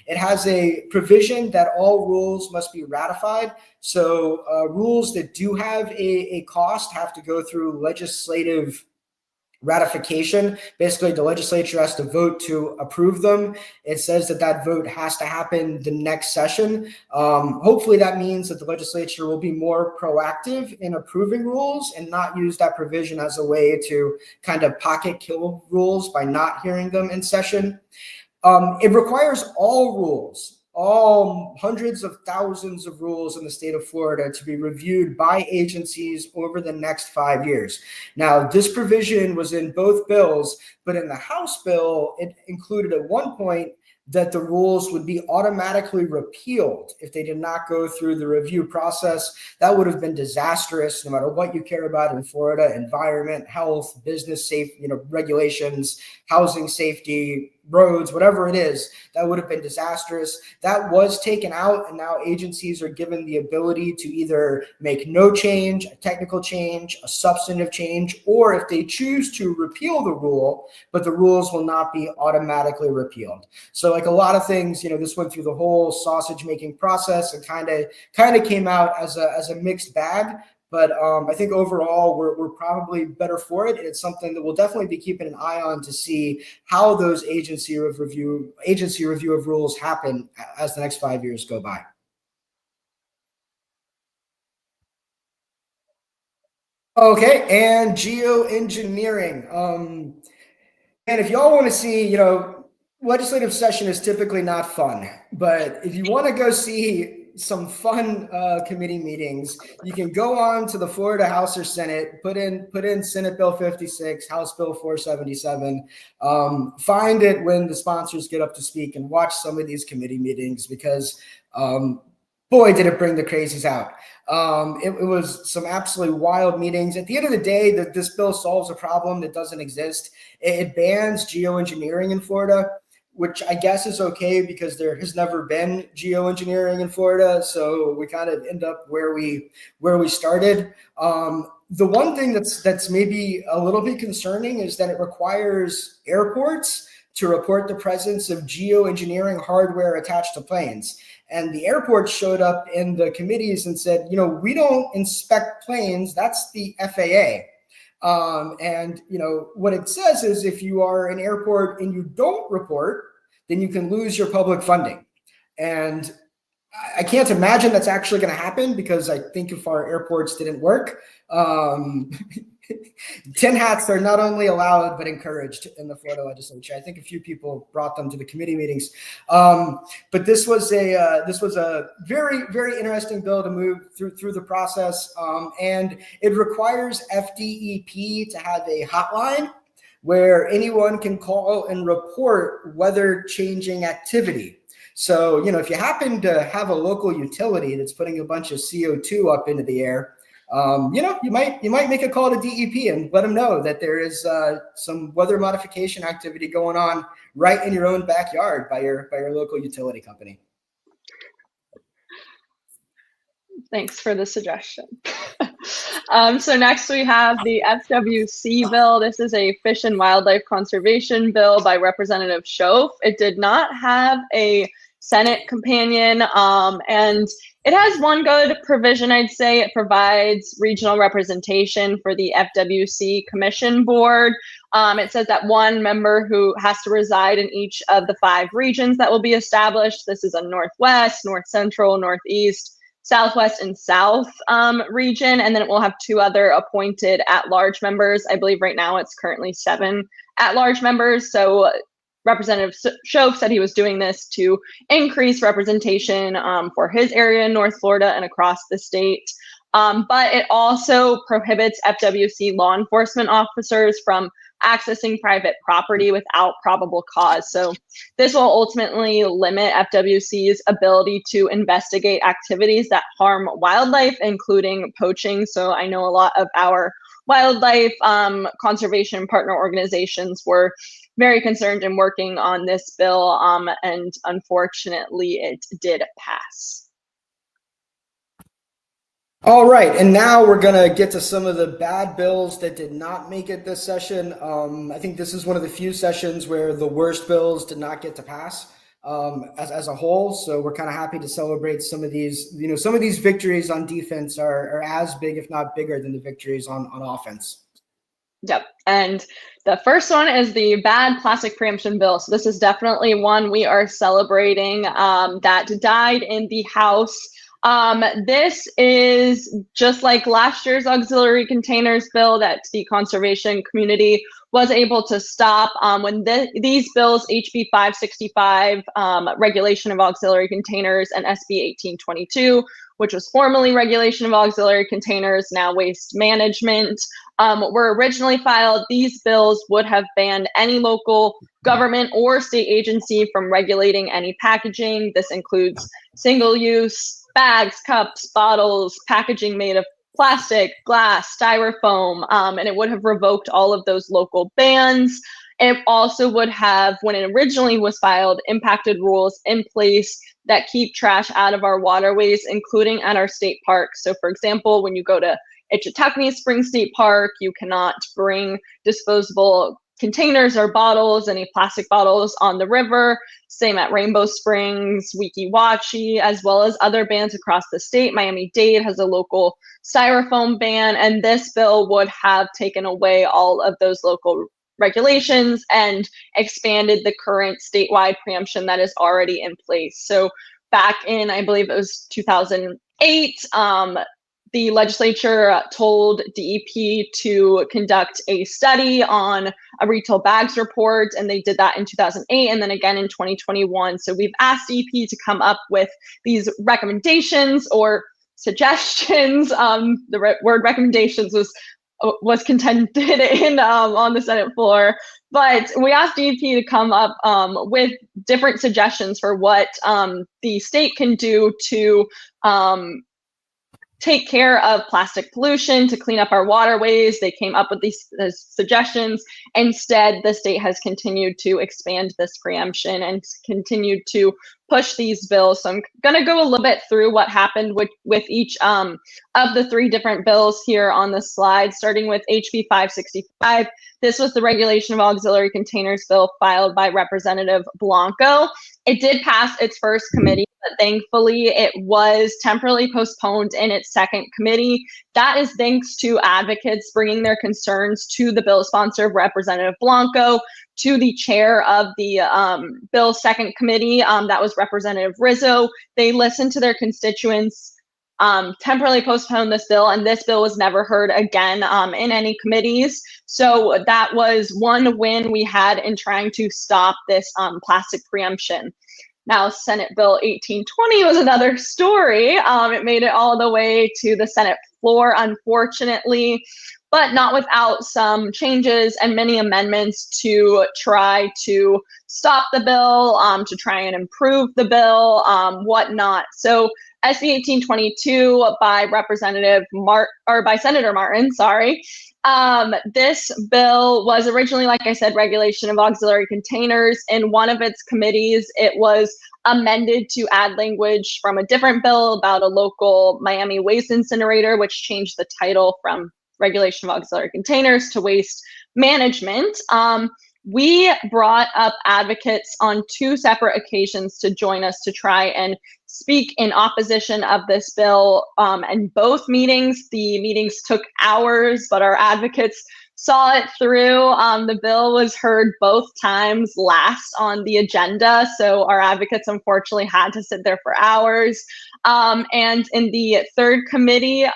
It has a provision that all rules must be ratified. So rules that do have a cost have to go through legislative ratification. Basically, the legislature has to vote to approve them. It says that vote has to happen the next session. Hopefully that means that the legislature will be more proactive in approving rules and not use that provision as a way to kind of pocket kill rules by not hearing them in session. It requires all rules, all hundreds of thousands of rules in the state of Florida, to be reviewed by agencies over the next 5 years. Now, this provision was in both bills, but in the House bill, it included at one point that the rules would be automatically repealed if they did not go through the review process. That would have been disastrous, no matter what you care about in Florida: environment, health, business safety, regulations, housing safety, roads, whatever it is. That would have been disastrous. That was taken out, and now agencies are given the ability to either make no change, a technical change, a substantive change, or if they choose to repeal the rule, but the rules will not be automatically repealed. So like a lot of things, this went through the whole sausage making process and kind of came out as a mixed bag. But I think overall we're probably better for it. It's something that we'll definitely be keeping an eye on to see how those agency review of rules happen as the next 5 years go by. Okay, and geoengineering. And if y'all want to see, legislative session is typically not fun, but if you want to go see some fun committee meetings, you can go on to the Florida House or Senate, put in Senate Bill 56, House Bill 477, find it when the sponsors get up to speak and watch some of these committee meetings, because boy, did it bring the crazies out. It was some absolutely wild meetings. At the end of the day, this bill solves a problem that doesn't exist. It bans geoengineering in Florida, which I guess is okay because there has never been geoengineering in Florida. So we kind of end up where we started. The one thing that's maybe a little bit concerning is that it requires airports to report the presence of geoengineering hardware attached to planes. And the airport showed up in the committees and said, we don't inspect planes. That's the FAA. And what it says is if you are an airport and you don't report, then you can lose your public funding. And I can't imagine that's actually going to happen, because I think if our airports didn't work, tin hats are not only allowed but encouraged in the Florida legislature. I think a few people brought them to the committee meetings, but this was a very, very interesting bill to move through the process, and it requires FDEP to have a hotline where anyone can call and report weather changing activity. So, if you happen to have a local utility that's putting a bunch of CO2 up into the air, you might make a call to DEP and let them know that there is some weather modification activity going on right in your own backyard by your local utility company. Thanks for the suggestion. So next we have the FWC bill. This is a fish and wildlife conservation bill by Representative Schoaf. It did not have a Senate companion, and it has one good provision, I'd say. It provides regional representation for the FWC Commission Board. It says that one member who has to reside in each of the 5 regions that will be established. This is a Northwest, North Central, Northeast, Southwest, and South region, and then it will have 2 other appointed at-large members. I believe right now it's currently 7 at-large members. So Representative Schoaf said he was doing this to increase representation for his area in North Florida and across the state. But it also prohibits FWC law enforcement officers from accessing private property without probable cause. So this will ultimately limit FWC's ability to investigate activities that harm wildlife, including poaching. So I know a lot of our wildlife conservation partner organizations were very concerned in working on this bill, and unfortunately it did pass. All right, and now we're going to get to some of the bad bills that did not make it this session. I think this is one of the few sessions where the worst bills did not get to pass as a whole. So we're kind of happy to celebrate some of these. Some of these victories on defense are as big, if not bigger, than the victories on offense. Yep. And the first one is the bad plastic preemption bill. So this is definitely one we are celebrating that died in the House. This is just like last year's auxiliary containers bill that the conservation community was able to stop. When these bills, HB 565, regulation of auxiliary containers, and SB 1822, which was formerly regulation of auxiliary containers, now waste management, were originally filed, these bills would have banned any local government or state agency from regulating any packaging. This includes single-use bags, cups, bottles, packaging made of plastic, glass, styrofoam, and it would have revoked all of those local bans. It also would have, when it originally was filed, impacted rules in place that keep trash out of our waterways, including at our state parks. So for example, when you go to Itchitucknee Springs State Park, you cannot bring disposable containers or bottles, any plastic bottles, on the river. Same at Rainbow Springs, Weeki Wachee, as well as other bans across the state. Miami-Dade has a local styrofoam ban, and this bill would have taken away all of those local regulations and expanded the current statewide preemption that is already in place. So back in, I believe it was 2008, the legislature told DEP to conduct a study on a retail bags report, and they did that in 2008 and then again in 2021. So we've asked DEP to come up with these recommendations or suggestions. The word recommendations was contended in on the Senate floor, but we asked DEP to come up with different suggestions for what the state can do to take care of plastic pollution, to clean up our waterways. They came up with these suggestions. Instead, the state has continued to expand this preemption and continued to push these bills. So I'm going to go a little bit through what happened with each of the 3 different bills here on the slide, starting with HB 565. This was the regulation of auxiliary containers bill filed by Representative Blanco. It did pass its first committee, but thankfully it was temporarily postponed in its second committee. That is thanks to advocates bringing their concerns to the bill sponsor, Representative Blanco, to the chair of the bill's second committee, that was Representative Rizzo. They listened to their constituents, temporarily postponed this bill, and this bill was never heard again in any committees. So that was one win we had in trying to stop this plastic preemption. Now, Senate Bill 1820 was another story. It made it all the way to the Senate floor, unfortunately, but not without some changes and many amendments to try to stop the bill, to try and improve the bill, whatnot. So SB 1822 by by Senator Martin, sorry. This bill was originally, like I said, regulation of auxiliary containers. In one of its committees, it was amended to add language from a different bill about a local Miami waste incinerator, which changed the title from regulation of auxiliary containers to waste management. We brought up advocates on 2 separate occasions to join us to try and speak in opposition of this bill. And both meetings, the meetings took hours, but our advocates saw it through. The bill was heard both times last on the agenda, so our advocates unfortunately had to sit there for hours. And in the third committee,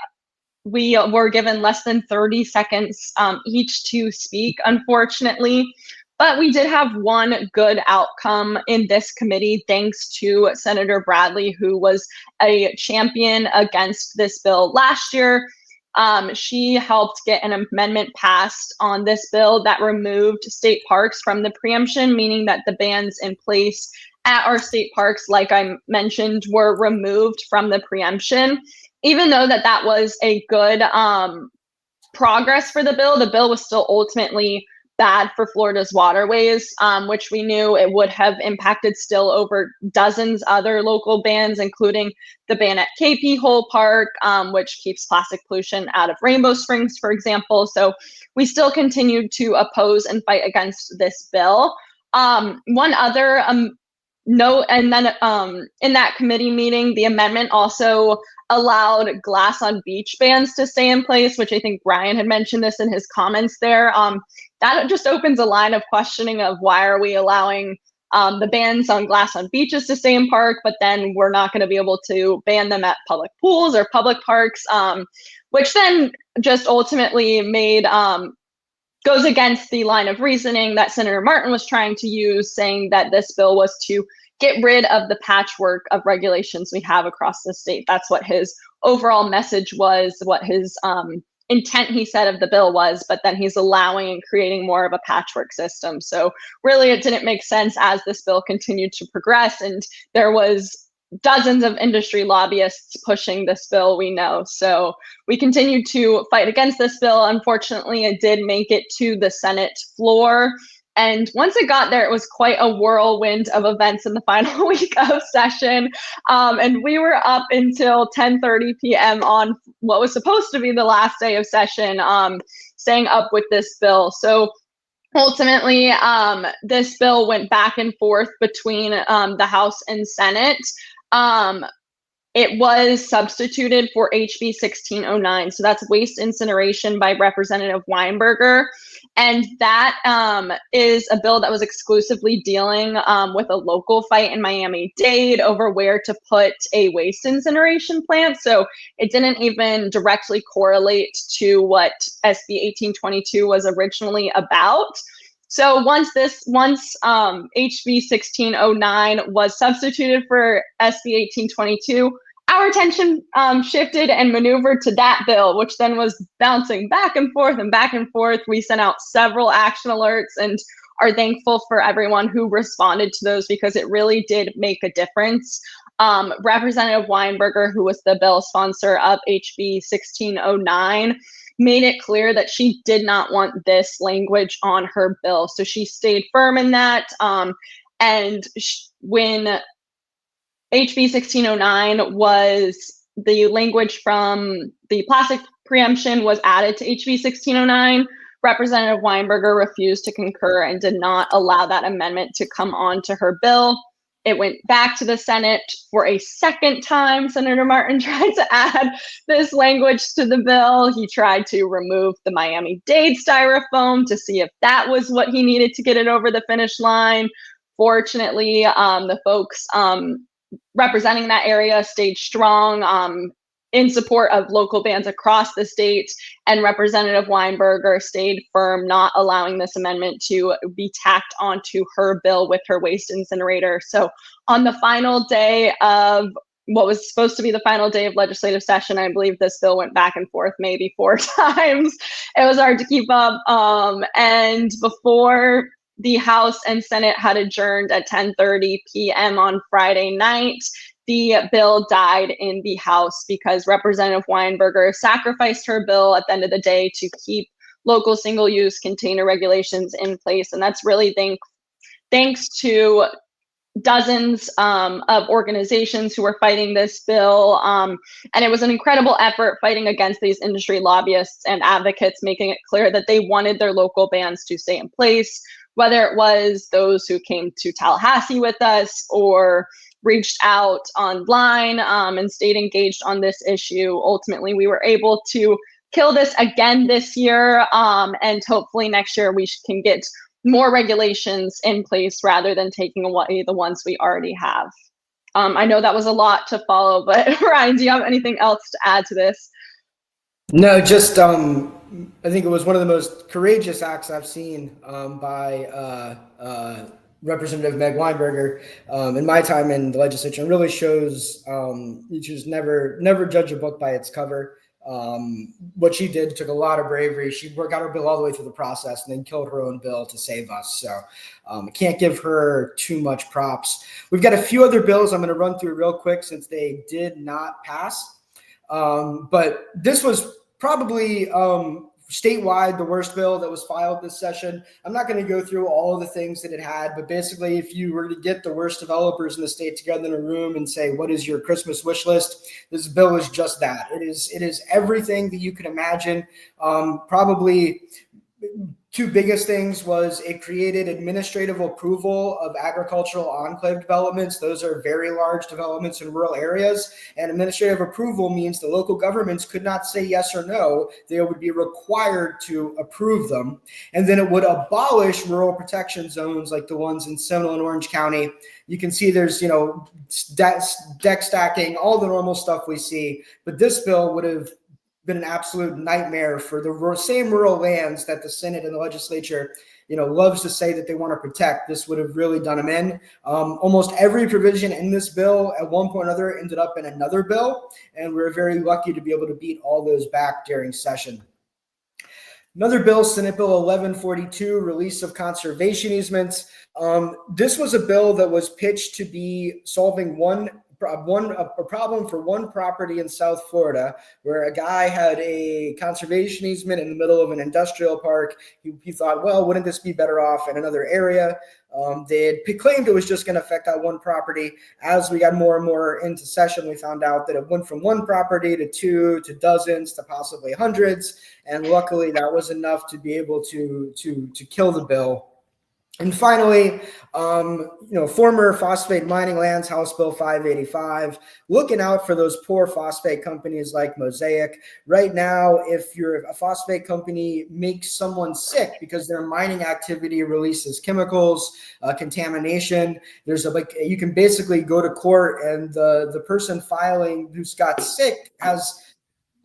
we were given less than 30 seconds each to speak, unfortunately. But we did have one good outcome in this committee, thanks to Senator Bradley, who was a champion against this bill last year. She helped get an amendment passed on this bill that removed state parks from the preemption, meaning that the bans in place at our state parks, like I mentioned, were removed from the preemption. Even though that was a good progress for the bill was still ultimately bad for Florida's waterways, which we knew it would have impacted still over dozens other local bans, including the ban at KP Hole Park, which keeps plastic pollution out of Rainbow Springs, for example. So we still continued to oppose and fight against this bill. One other note, and then in that committee meeting, the amendment also allowed glass on beach bans to stay in place, which I think Ryan had mentioned this in his comments there. That just opens a line of questioning of why are we allowing the bans on glass on beaches to stay in park, but then we're not going to be able to ban them at public pools or public parks, which then just ultimately made goes against the line of reasoning that Senator Martin was trying to use, saying that this bill was to get rid of the patchwork of regulations we have across the state. That's what his overall message was, what his intent, he said, of the bill was, but then he's allowing and creating more of a patchwork system. So really it didn't make sense as this bill continued to progress, and there was dozens of industry lobbyists pushing this bill, we know. So we continued to fight against this bill. Unfortunately, it did make it to the Senate floor. And once it got there, it was quite a whirlwind of events in the final week of session. And we were up until 10:30 p.m. on what was supposed to be the last day of session, staying up with this bill. So ultimately, this bill went back and forth between the House and Senate. It was substituted for HB 1609. So that's waste incineration by Representative Weinberger. And that is a bill that was exclusively dealing with a local fight in Miami-Dade over where to put a waste incineration plant. So it didn't even directly correlate to what SB 1822 was originally about. So once HB 1609 was substituted for SB 1822, our attention shifted and maneuvered to that bill, which then was bouncing back and forth and back and forth. We sent out several action alerts and are thankful for everyone who responded to those, because it really did make a difference. Representative Weinberger, who was the bill sponsor of HB 1609, made it clear that she did not want this language on her bill. So she stayed firm in that. When HB 1609 was, the language from the plastic preemption was added to HB 1609, Representative Weinberger refused to concur and did not allow that amendment to come on to her bill. It went back to the Senate for a second time. Senator Martin tried to add this language to the bill. He tried to remove the Miami-Dade styrofoam to see if that was what he needed to get it over the finish line. Fortunately, the folks representing that area stayed strong in support of local bans across the state, and Representative Weinberger stayed firm, not allowing this amendment to be tacked onto her bill with her waste incinerator. So on the final day of what was supposed to be the final day of legislative session, I believe this bill went back and forth maybe 4 times. It was hard to keep up. And before the House and Senate had adjourned at 10:30 p.m. on Friday night, the bill died in the House because Representative Weinberger sacrificed her bill at the end of the day to keep local single-use container regulations in place. And that's really thanks to dozens of organizations who were fighting this bill. And it was an incredible effort fighting against these industry lobbyists and advocates, making it clear that they wanted their local bans to stay in place, whether it was those who came to Tallahassee with us or reached out online and stayed engaged on this issue. Ultimately, we were able to kill this again this year, and hopefully next year we can get more regulations in place rather than taking away the ones we already have. I know that was a lot to follow, but Ryan, do you have anything else to add to this? No, just I think it was one of the most courageous acts I've seen by Representative Meg Weinberger in my time in the legislature. It really shows you just never judge a book by its cover. What she did took a lot of bravery. She got her bill all the way through the process and then killed her own bill to save us. So I can't give her too much props. We've got a few other bills I'm going to run through real quick since they did not pass. But this was probably statewide the worst bill that was filed this session. I'm not going to go through all of the things that it had, but basically if you were to get the worst developers in the state together in a room and say, what is your Christmas wish list? This bill is just that. It is everything that you could imagine. Probably two biggest things was it created administrative approval of agricultural enclave developments. Those are very large developments in rural areas. And administrative approval means the local governments could not say yes or no. They would be required to approve them. And then it would abolish rural protection zones like the ones in Seminole and Orange County. You can see there's, deck stacking, all the normal stuff we see. But this bill would have been an absolute nightmare for the same rural lands that the Senate and the legislature, loves to say that they want to protect. This would have really done them in. Almost every provision in this bill at one point or another ended up in another bill, and we're very lucky to be able to beat all those back during session. Another bill, Senate Bill 1142, release of conservation easements. This was a bill that was pitched to be solving a problem for one property in South Florida where a guy had a conservation easement in the middle of an industrial park. He thought, well, wouldn't this be better off in another area? They had claimed it was just going to affect that one property. As we got more and more into session, we found out that it went from one property to two to dozens to possibly hundreds. And luckily that was enough to be able to kill the bill. And finally, former phosphate mining lands, House Bill 585, looking out for those poor phosphate companies like Mosaic. Right now, if you're a phosphate company makes someone sick because their mining activity releases chemicals, contamination, you can basically go to court and the person filing who's got sick has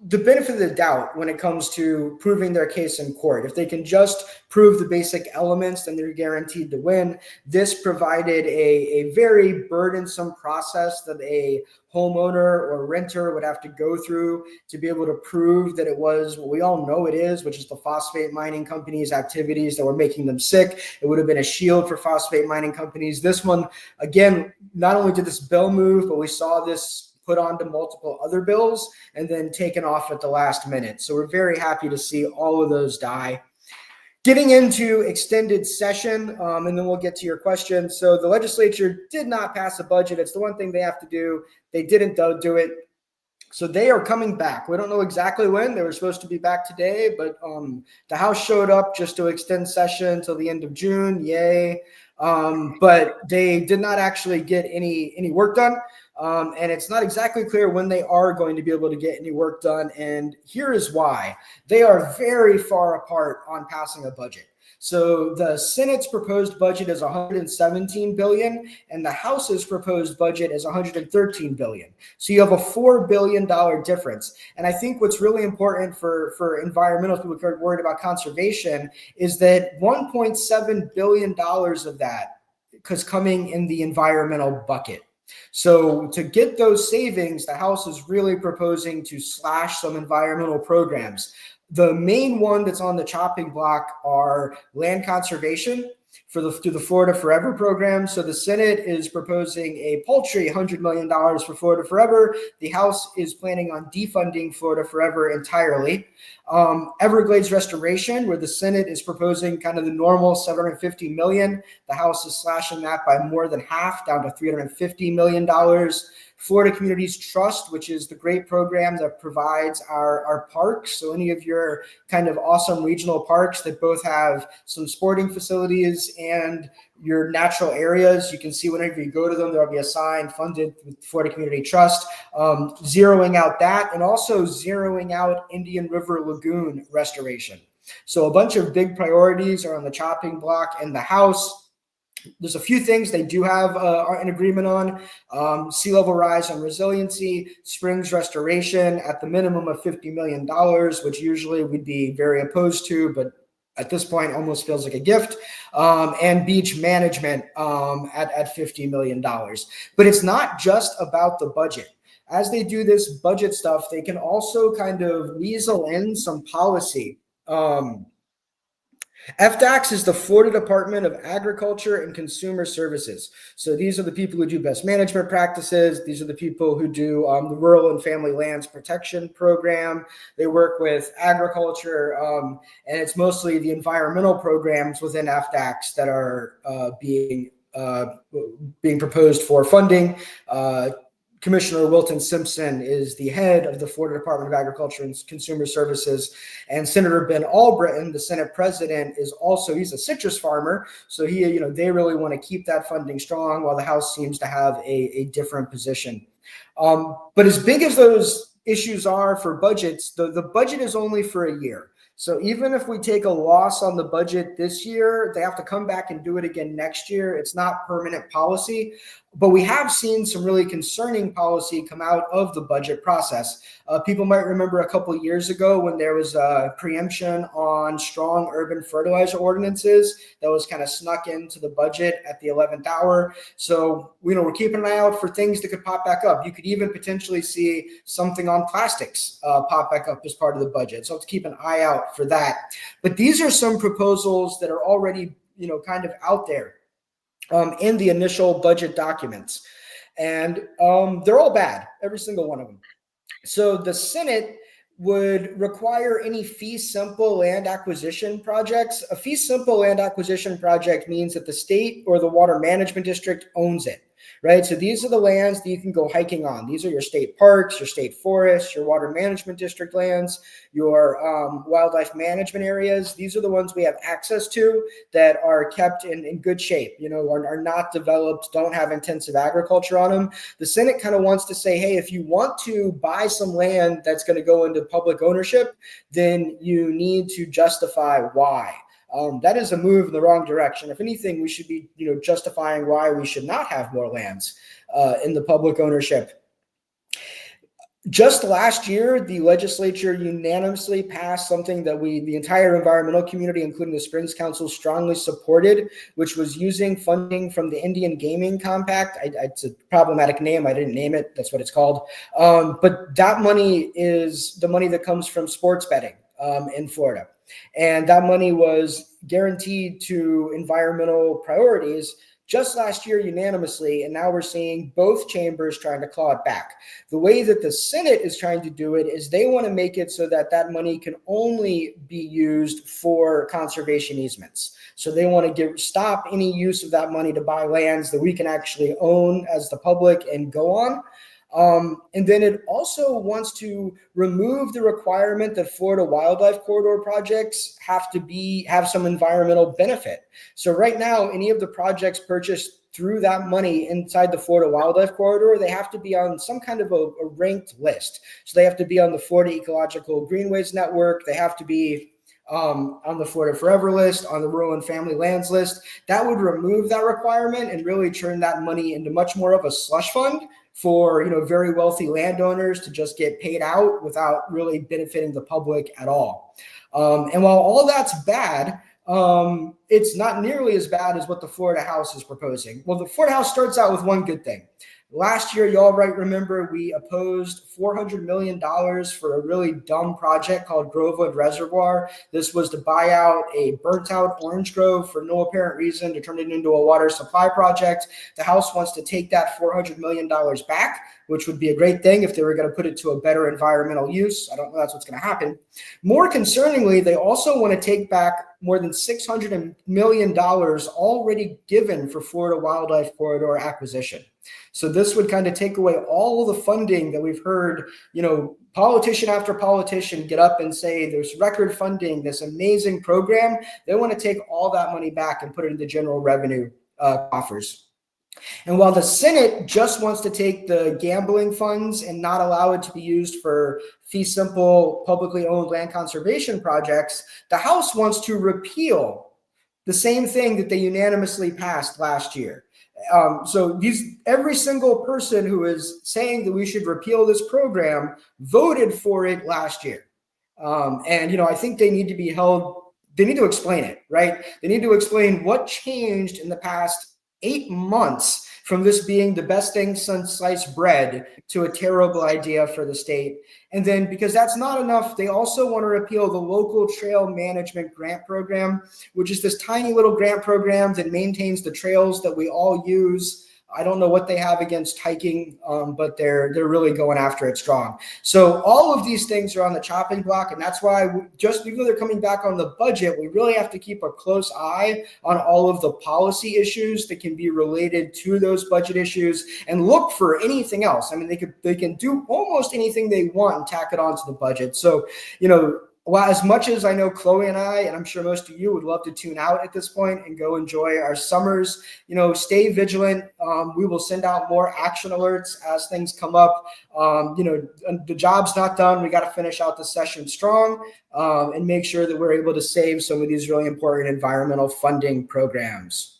the benefit of the doubt when it comes to proving their case in court. If they can just prove the basic elements, then they're guaranteed to win. This provided a very burdensome process that a homeowner or renter would have to go through to be able to prove that it was what we all know it is, which is the phosphate mining companies' activities that were making them sick. It would have been a shield for phosphate mining companies. This one, again, not only did this bill move, but we saw this put onto multiple other bills and then taken off at the last minute. So we're very happy to see all of those die. Getting into extended session, and then we'll get to your question. So the legislature did not pass a budget. It's the one thing they have to do. They didn't do it. So they are coming back. We don't know exactly when. They were supposed to be back today, but the House showed up just to extend session until the end of June. Yay. but they did not actually get any work done. And it's not exactly clear when they are going to be able to get any work done. And here is why. They are very far apart on passing a budget. So the Senate's proposed budget is 117 billion and the House's proposed budget is 113 billion. So you have a $4 billion difference. And I think what's really important for environmental people who are worried about conservation is that $1.7 billion of that is coming in the environmental bucket. So to get those savings, the House is really proposing to slash some environmental programs. The main one that's on the chopping block are land conservation through the Florida Forever program. So the Senate is proposing a paltry $100 million for Florida Forever. The House is planning on defunding Florida Forever entirely. Everglades restoration, where the Senate is proposing kind of the normal $750 million. The House is slashing that by more than half, down to $350 million. Florida Communities Trust, which is the great program that provides our parks. So any of your kind of awesome regional parks that both have some sporting facilities and your natural areas, you can see whenever you go to them, there'll be a sign funded with Florida Community Trust, zeroing out that and also zeroing out Indian River Lagoon restoration. So a bunch of big priorities are on the chopping block in the House. There's a few things they do have an agreement on: sea level rise and resiliency, springs restoration at the minimum of $50 million, which usually we'd be very opposed to, but at this point almost feels like a gift, and beach management at $50 million. But it's not just about the budget. As they do this budget stuff, they can also kind of weasel in some policy. FDACS is the Florida Department of Agriculture and Consumer Services. So these are the people who do best management practices. These are the people who do the Rural and Family Lands Protection Program. They work with agriculture, and it's mostly the environmental programs within FDACS that are being proposed for funding. Commissioner Wilton Simpson is the head of the Florida Department of Agriculture and Consumer Services, and Senator Ben Albritton, the Senate president, is also, he's a citrus farmer, so they really want to keep that funding strong, while the House seems to have a different position. But as big as those issues are for budgets, the budget is only for a year. So even if we take a loss on the budget this year, they have to come back and do it again next year. It's not permanent policy, but we have seen some really concerning policy come out of the budget process. People might remember a couple of years ago when there was a preemption on strong urban fertilizer ordinances that was kind of snuck into the budget at the 11th hour. So, we're keeping an eye out for things that could pop back up. You could even potentially see something on plastics pop back up as part of the budget. So let's keep an eye out for that. But these are some proposals that are already, kind of out there in the initial budget documents. And they're all bad, every single one of them. So the Senate would require any fee simple land acquisition projects. A fee simple land acquisition project means that the state or the water management district owns it, right? So these are the lands that you can go hiking on. These are your state parks, your state forests, your water management district lands, your wildlife management areas. These are the ones we have access to that are kept in good shape, are not developed, don't have intensive agriculture on them. The Senate kind of wants to say, hey, if you want to buy some land that's going to go into public ownership, then you need to justify why. That is a move in the wrong direction. If anything, we should be, justifying why we should not have more lands in the public ownership. Just last year, the legislature unanimously passed something that the entire environmental community, including the Springs Council, strongly supported, which was using funding from the Indian Gaming Compact. It's a problematic name. I didn't name it. That's what it's called. But that money is the money that comes from sports betting in Florida. And that money was guaranteed to environmental priorities just last year unanimously, and now we're seeing both chambers trying to claw it back. The way that the Senate is trying to do it is they want to make it so that that money can only be used for conservation easements. So they want to stop any use of that money to buy lands that we can actually own as the public and go on. And then it also wants to remove the requirement that Florida wildlife corridor projects have some environmental benefit. So right now, any of the projects purchased through that money inside the Florida wildlife corridor, they have to be on some kind of a ranked list. So they have to be on the Florida Ecological Greenways Network. They have to be on the Florida Forever list, on the Rural and Family Lands list. That would remove that requirement and really turn that money into much more of a slush fund for very wealthy landowners to just get paid out without really benefiting the public at all. And while all that's bad, it's not nearly as bad as what the Florida House is proposing. Well, the Florida House starts out with one good thing. Last year, y'all might remember, we opposed $400 million for a really dumb project called Grovewood Reservoir. This was to buy out a burnt out orange grove for no apparent reason to turn it into a water supply project. The House wants to take that $400 million back, which would be a great thing if they were going to put it to a better environmental use. I don't know that's what's going to happen. More concerningly, they also want to take back more than $600 million already given for Florida wildlife corridor acquisition. So this would kind of take away all of the funding that we've heard, politician after politician get up and say there's record funding, this amazing program. They want to take all that money back and put it into general revenue coffers. And while the Senate just wants to take the gambling funds and not allow it to be used for fee simple publicly owned land conservation projects, the House wants to repeal the same thing that they unanimously passed last year. So every single person who is saying that we should repeal this program voted for it last year. And I think they need to be held, they need to explain it, right? They need to explain what changed in the past 8 months from this being the best thing since sliced bread to a terrible idea for the state. And then, because that's not enough, they also want to repeal the local trail management grant program, which is this tiny little grant program that maintains the trails that we all use. I don't know what they have against hiking, but they're really going after it strong. So all of these things are on the chopping block, and that's why even though they're coming back on the budget, we really have to keep a close eye on all of the policy issues that can be related to those budget issues and look for anything else. I mean, they can do almost anything they want and tack it onto the budget. So, well, as much as I know Chloe and I'm sure most of you would love to tune out at this point and go enjoy our summers, stay vigilant. We will send out more action alerts as things come up. The job's not done. We got to finish out the session strong and make sure that we're able to save some of these really important environmental funding programs.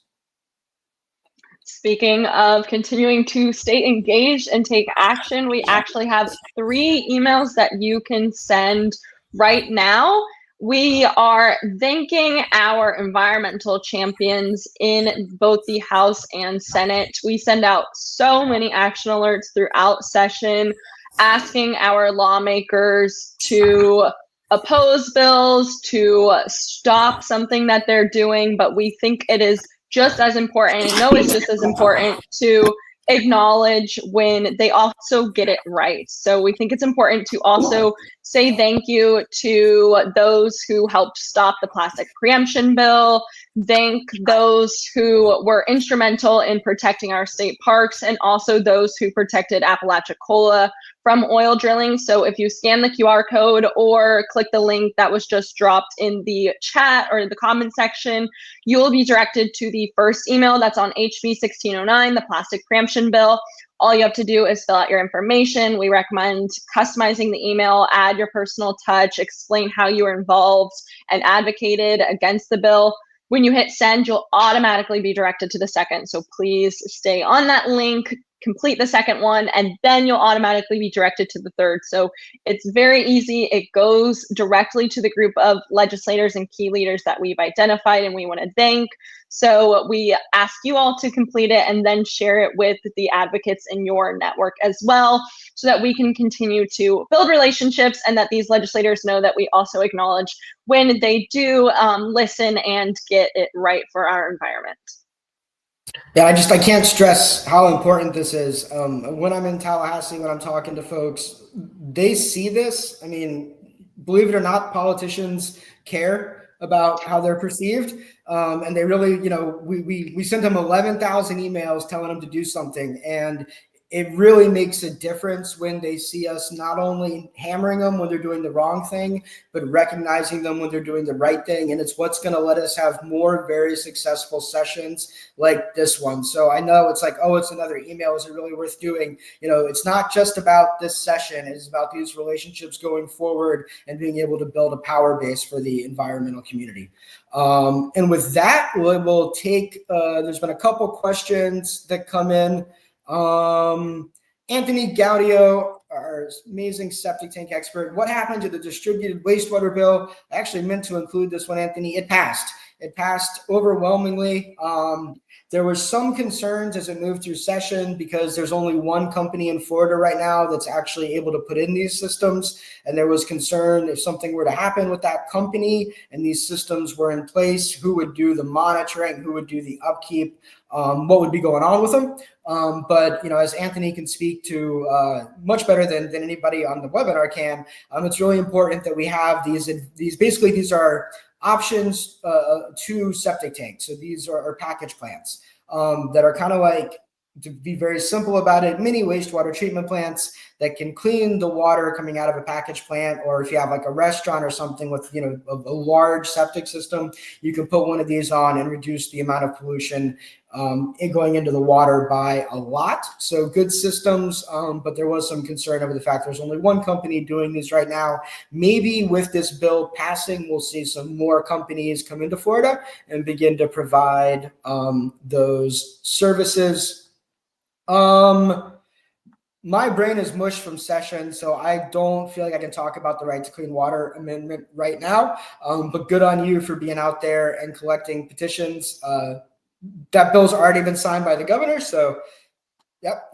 Speaking of continuing to stay engaged and take action, we actually have 3 emails that you can send right now. We are thanking our environmental champions in both the House and Senate. We send out so many action alerts throughout session, asking our lawmakers to oppose bills, to stop something that they're doing, but we think it is just as important, and know it's just as important to acknowledge when they also get it right. So we think it's important to also say thank you to those who helped stop the plastic preemption bill, thank those who were instrumental in protecting our state parks, and also those who protected Apalachicola from oil drilling. So if you scan the QR code or click the link that was just dropped in the chat or the comment section, you will be directed to the first email that's on HB 1609, the plastic preemption bill. All you have to do is fill out your information. We recommend customizing the email, add your personal touch, explain how you were involved and advocated against the bill. When you hit send, you'll automatically be directed to the second. So please stay on that link, complete the second one, and then you'll automatically be directed to the third. So it's very easy. It goes directly to the group of legislators and key leaders that we've identified and we want to thank. So we ask you all to complete it and then share it with the advocates in your network as well, so that we can continue to build relationships and that these legislators know that we also acknowledge when they do listen and get it right for our environment. Yeah, I can't stress how important this is. When I'm in Tallahassee, when I'm talking to folks, they see this. I mean, believe it or not, politicians care about how they're perceived. And they really, we sent them 11,000 emails telling them to do something. And it really makes a difference when they see us not only hammering them when they're doing the wrong thing, but recognizing them when they're doing the right thing. And it's what's going to let us have more very successful sessions like this one. So I know it's like, oh, it's another email. Is it really worth doing? It's not just about this session. It's about these relationships going forward and being able to build a power base for the environmental community. And with that, we'll take, there's been a couple questions that come in. Anthony Gaudio, our amazing septic tank expert. What happened to the distributed wastewater bill? I actually meant to include this one, Anthony. It passed. It passed overwhelmingly. There was some concerns as it moved through session because there's only one company in Florida right now that's actually able to put in these systems. And there was concern if something were to happen with that company and these systems were in place, who would do the monitoring, who would do the upkeep, what would be going on with them. But as Anthony can speak to much better than anybody on the webinar can, it's really important that we have these basically these are options to septic tanks. So these are package plants that are kind of like, to be very simple about it, mini wastewater treatment plants that can clean the water coming out of a package plant. Or if you have like a restaurant or something with a large septic system, you can put one of these on and reduce the amount of pollution going into the water by a lot. So good systems, but there was some concern over the fact there's only one company doing these right now. Maybe with this bill passing, we'll see some more companies come into Florida and begin to provide those services. My brain is mush from session, so I don't feel like I can talk about the right to clean water amendment right now. But good on you for being out there and collecting petitions. That bill's already been signed by the governor, so yep,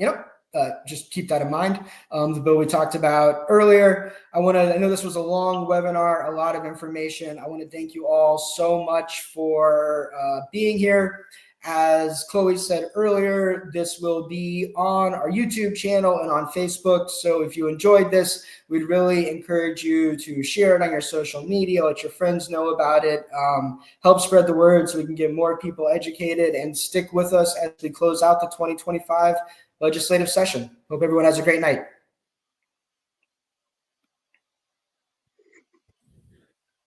just keep that in mind. The bill we talked about earlier. I know this was a long webinar, a lot of information. I want to thank you all so much for being here. As Chloe said earlier, this will be on our YouTube channel and on Facebook. So if you enjoyed this, we'd really encourage you to share it on your social media, let your friends know about it, help spread the word so we can get more people educated, and stick with us as we close out the 2025 legislative session. Hope everyone has a great night.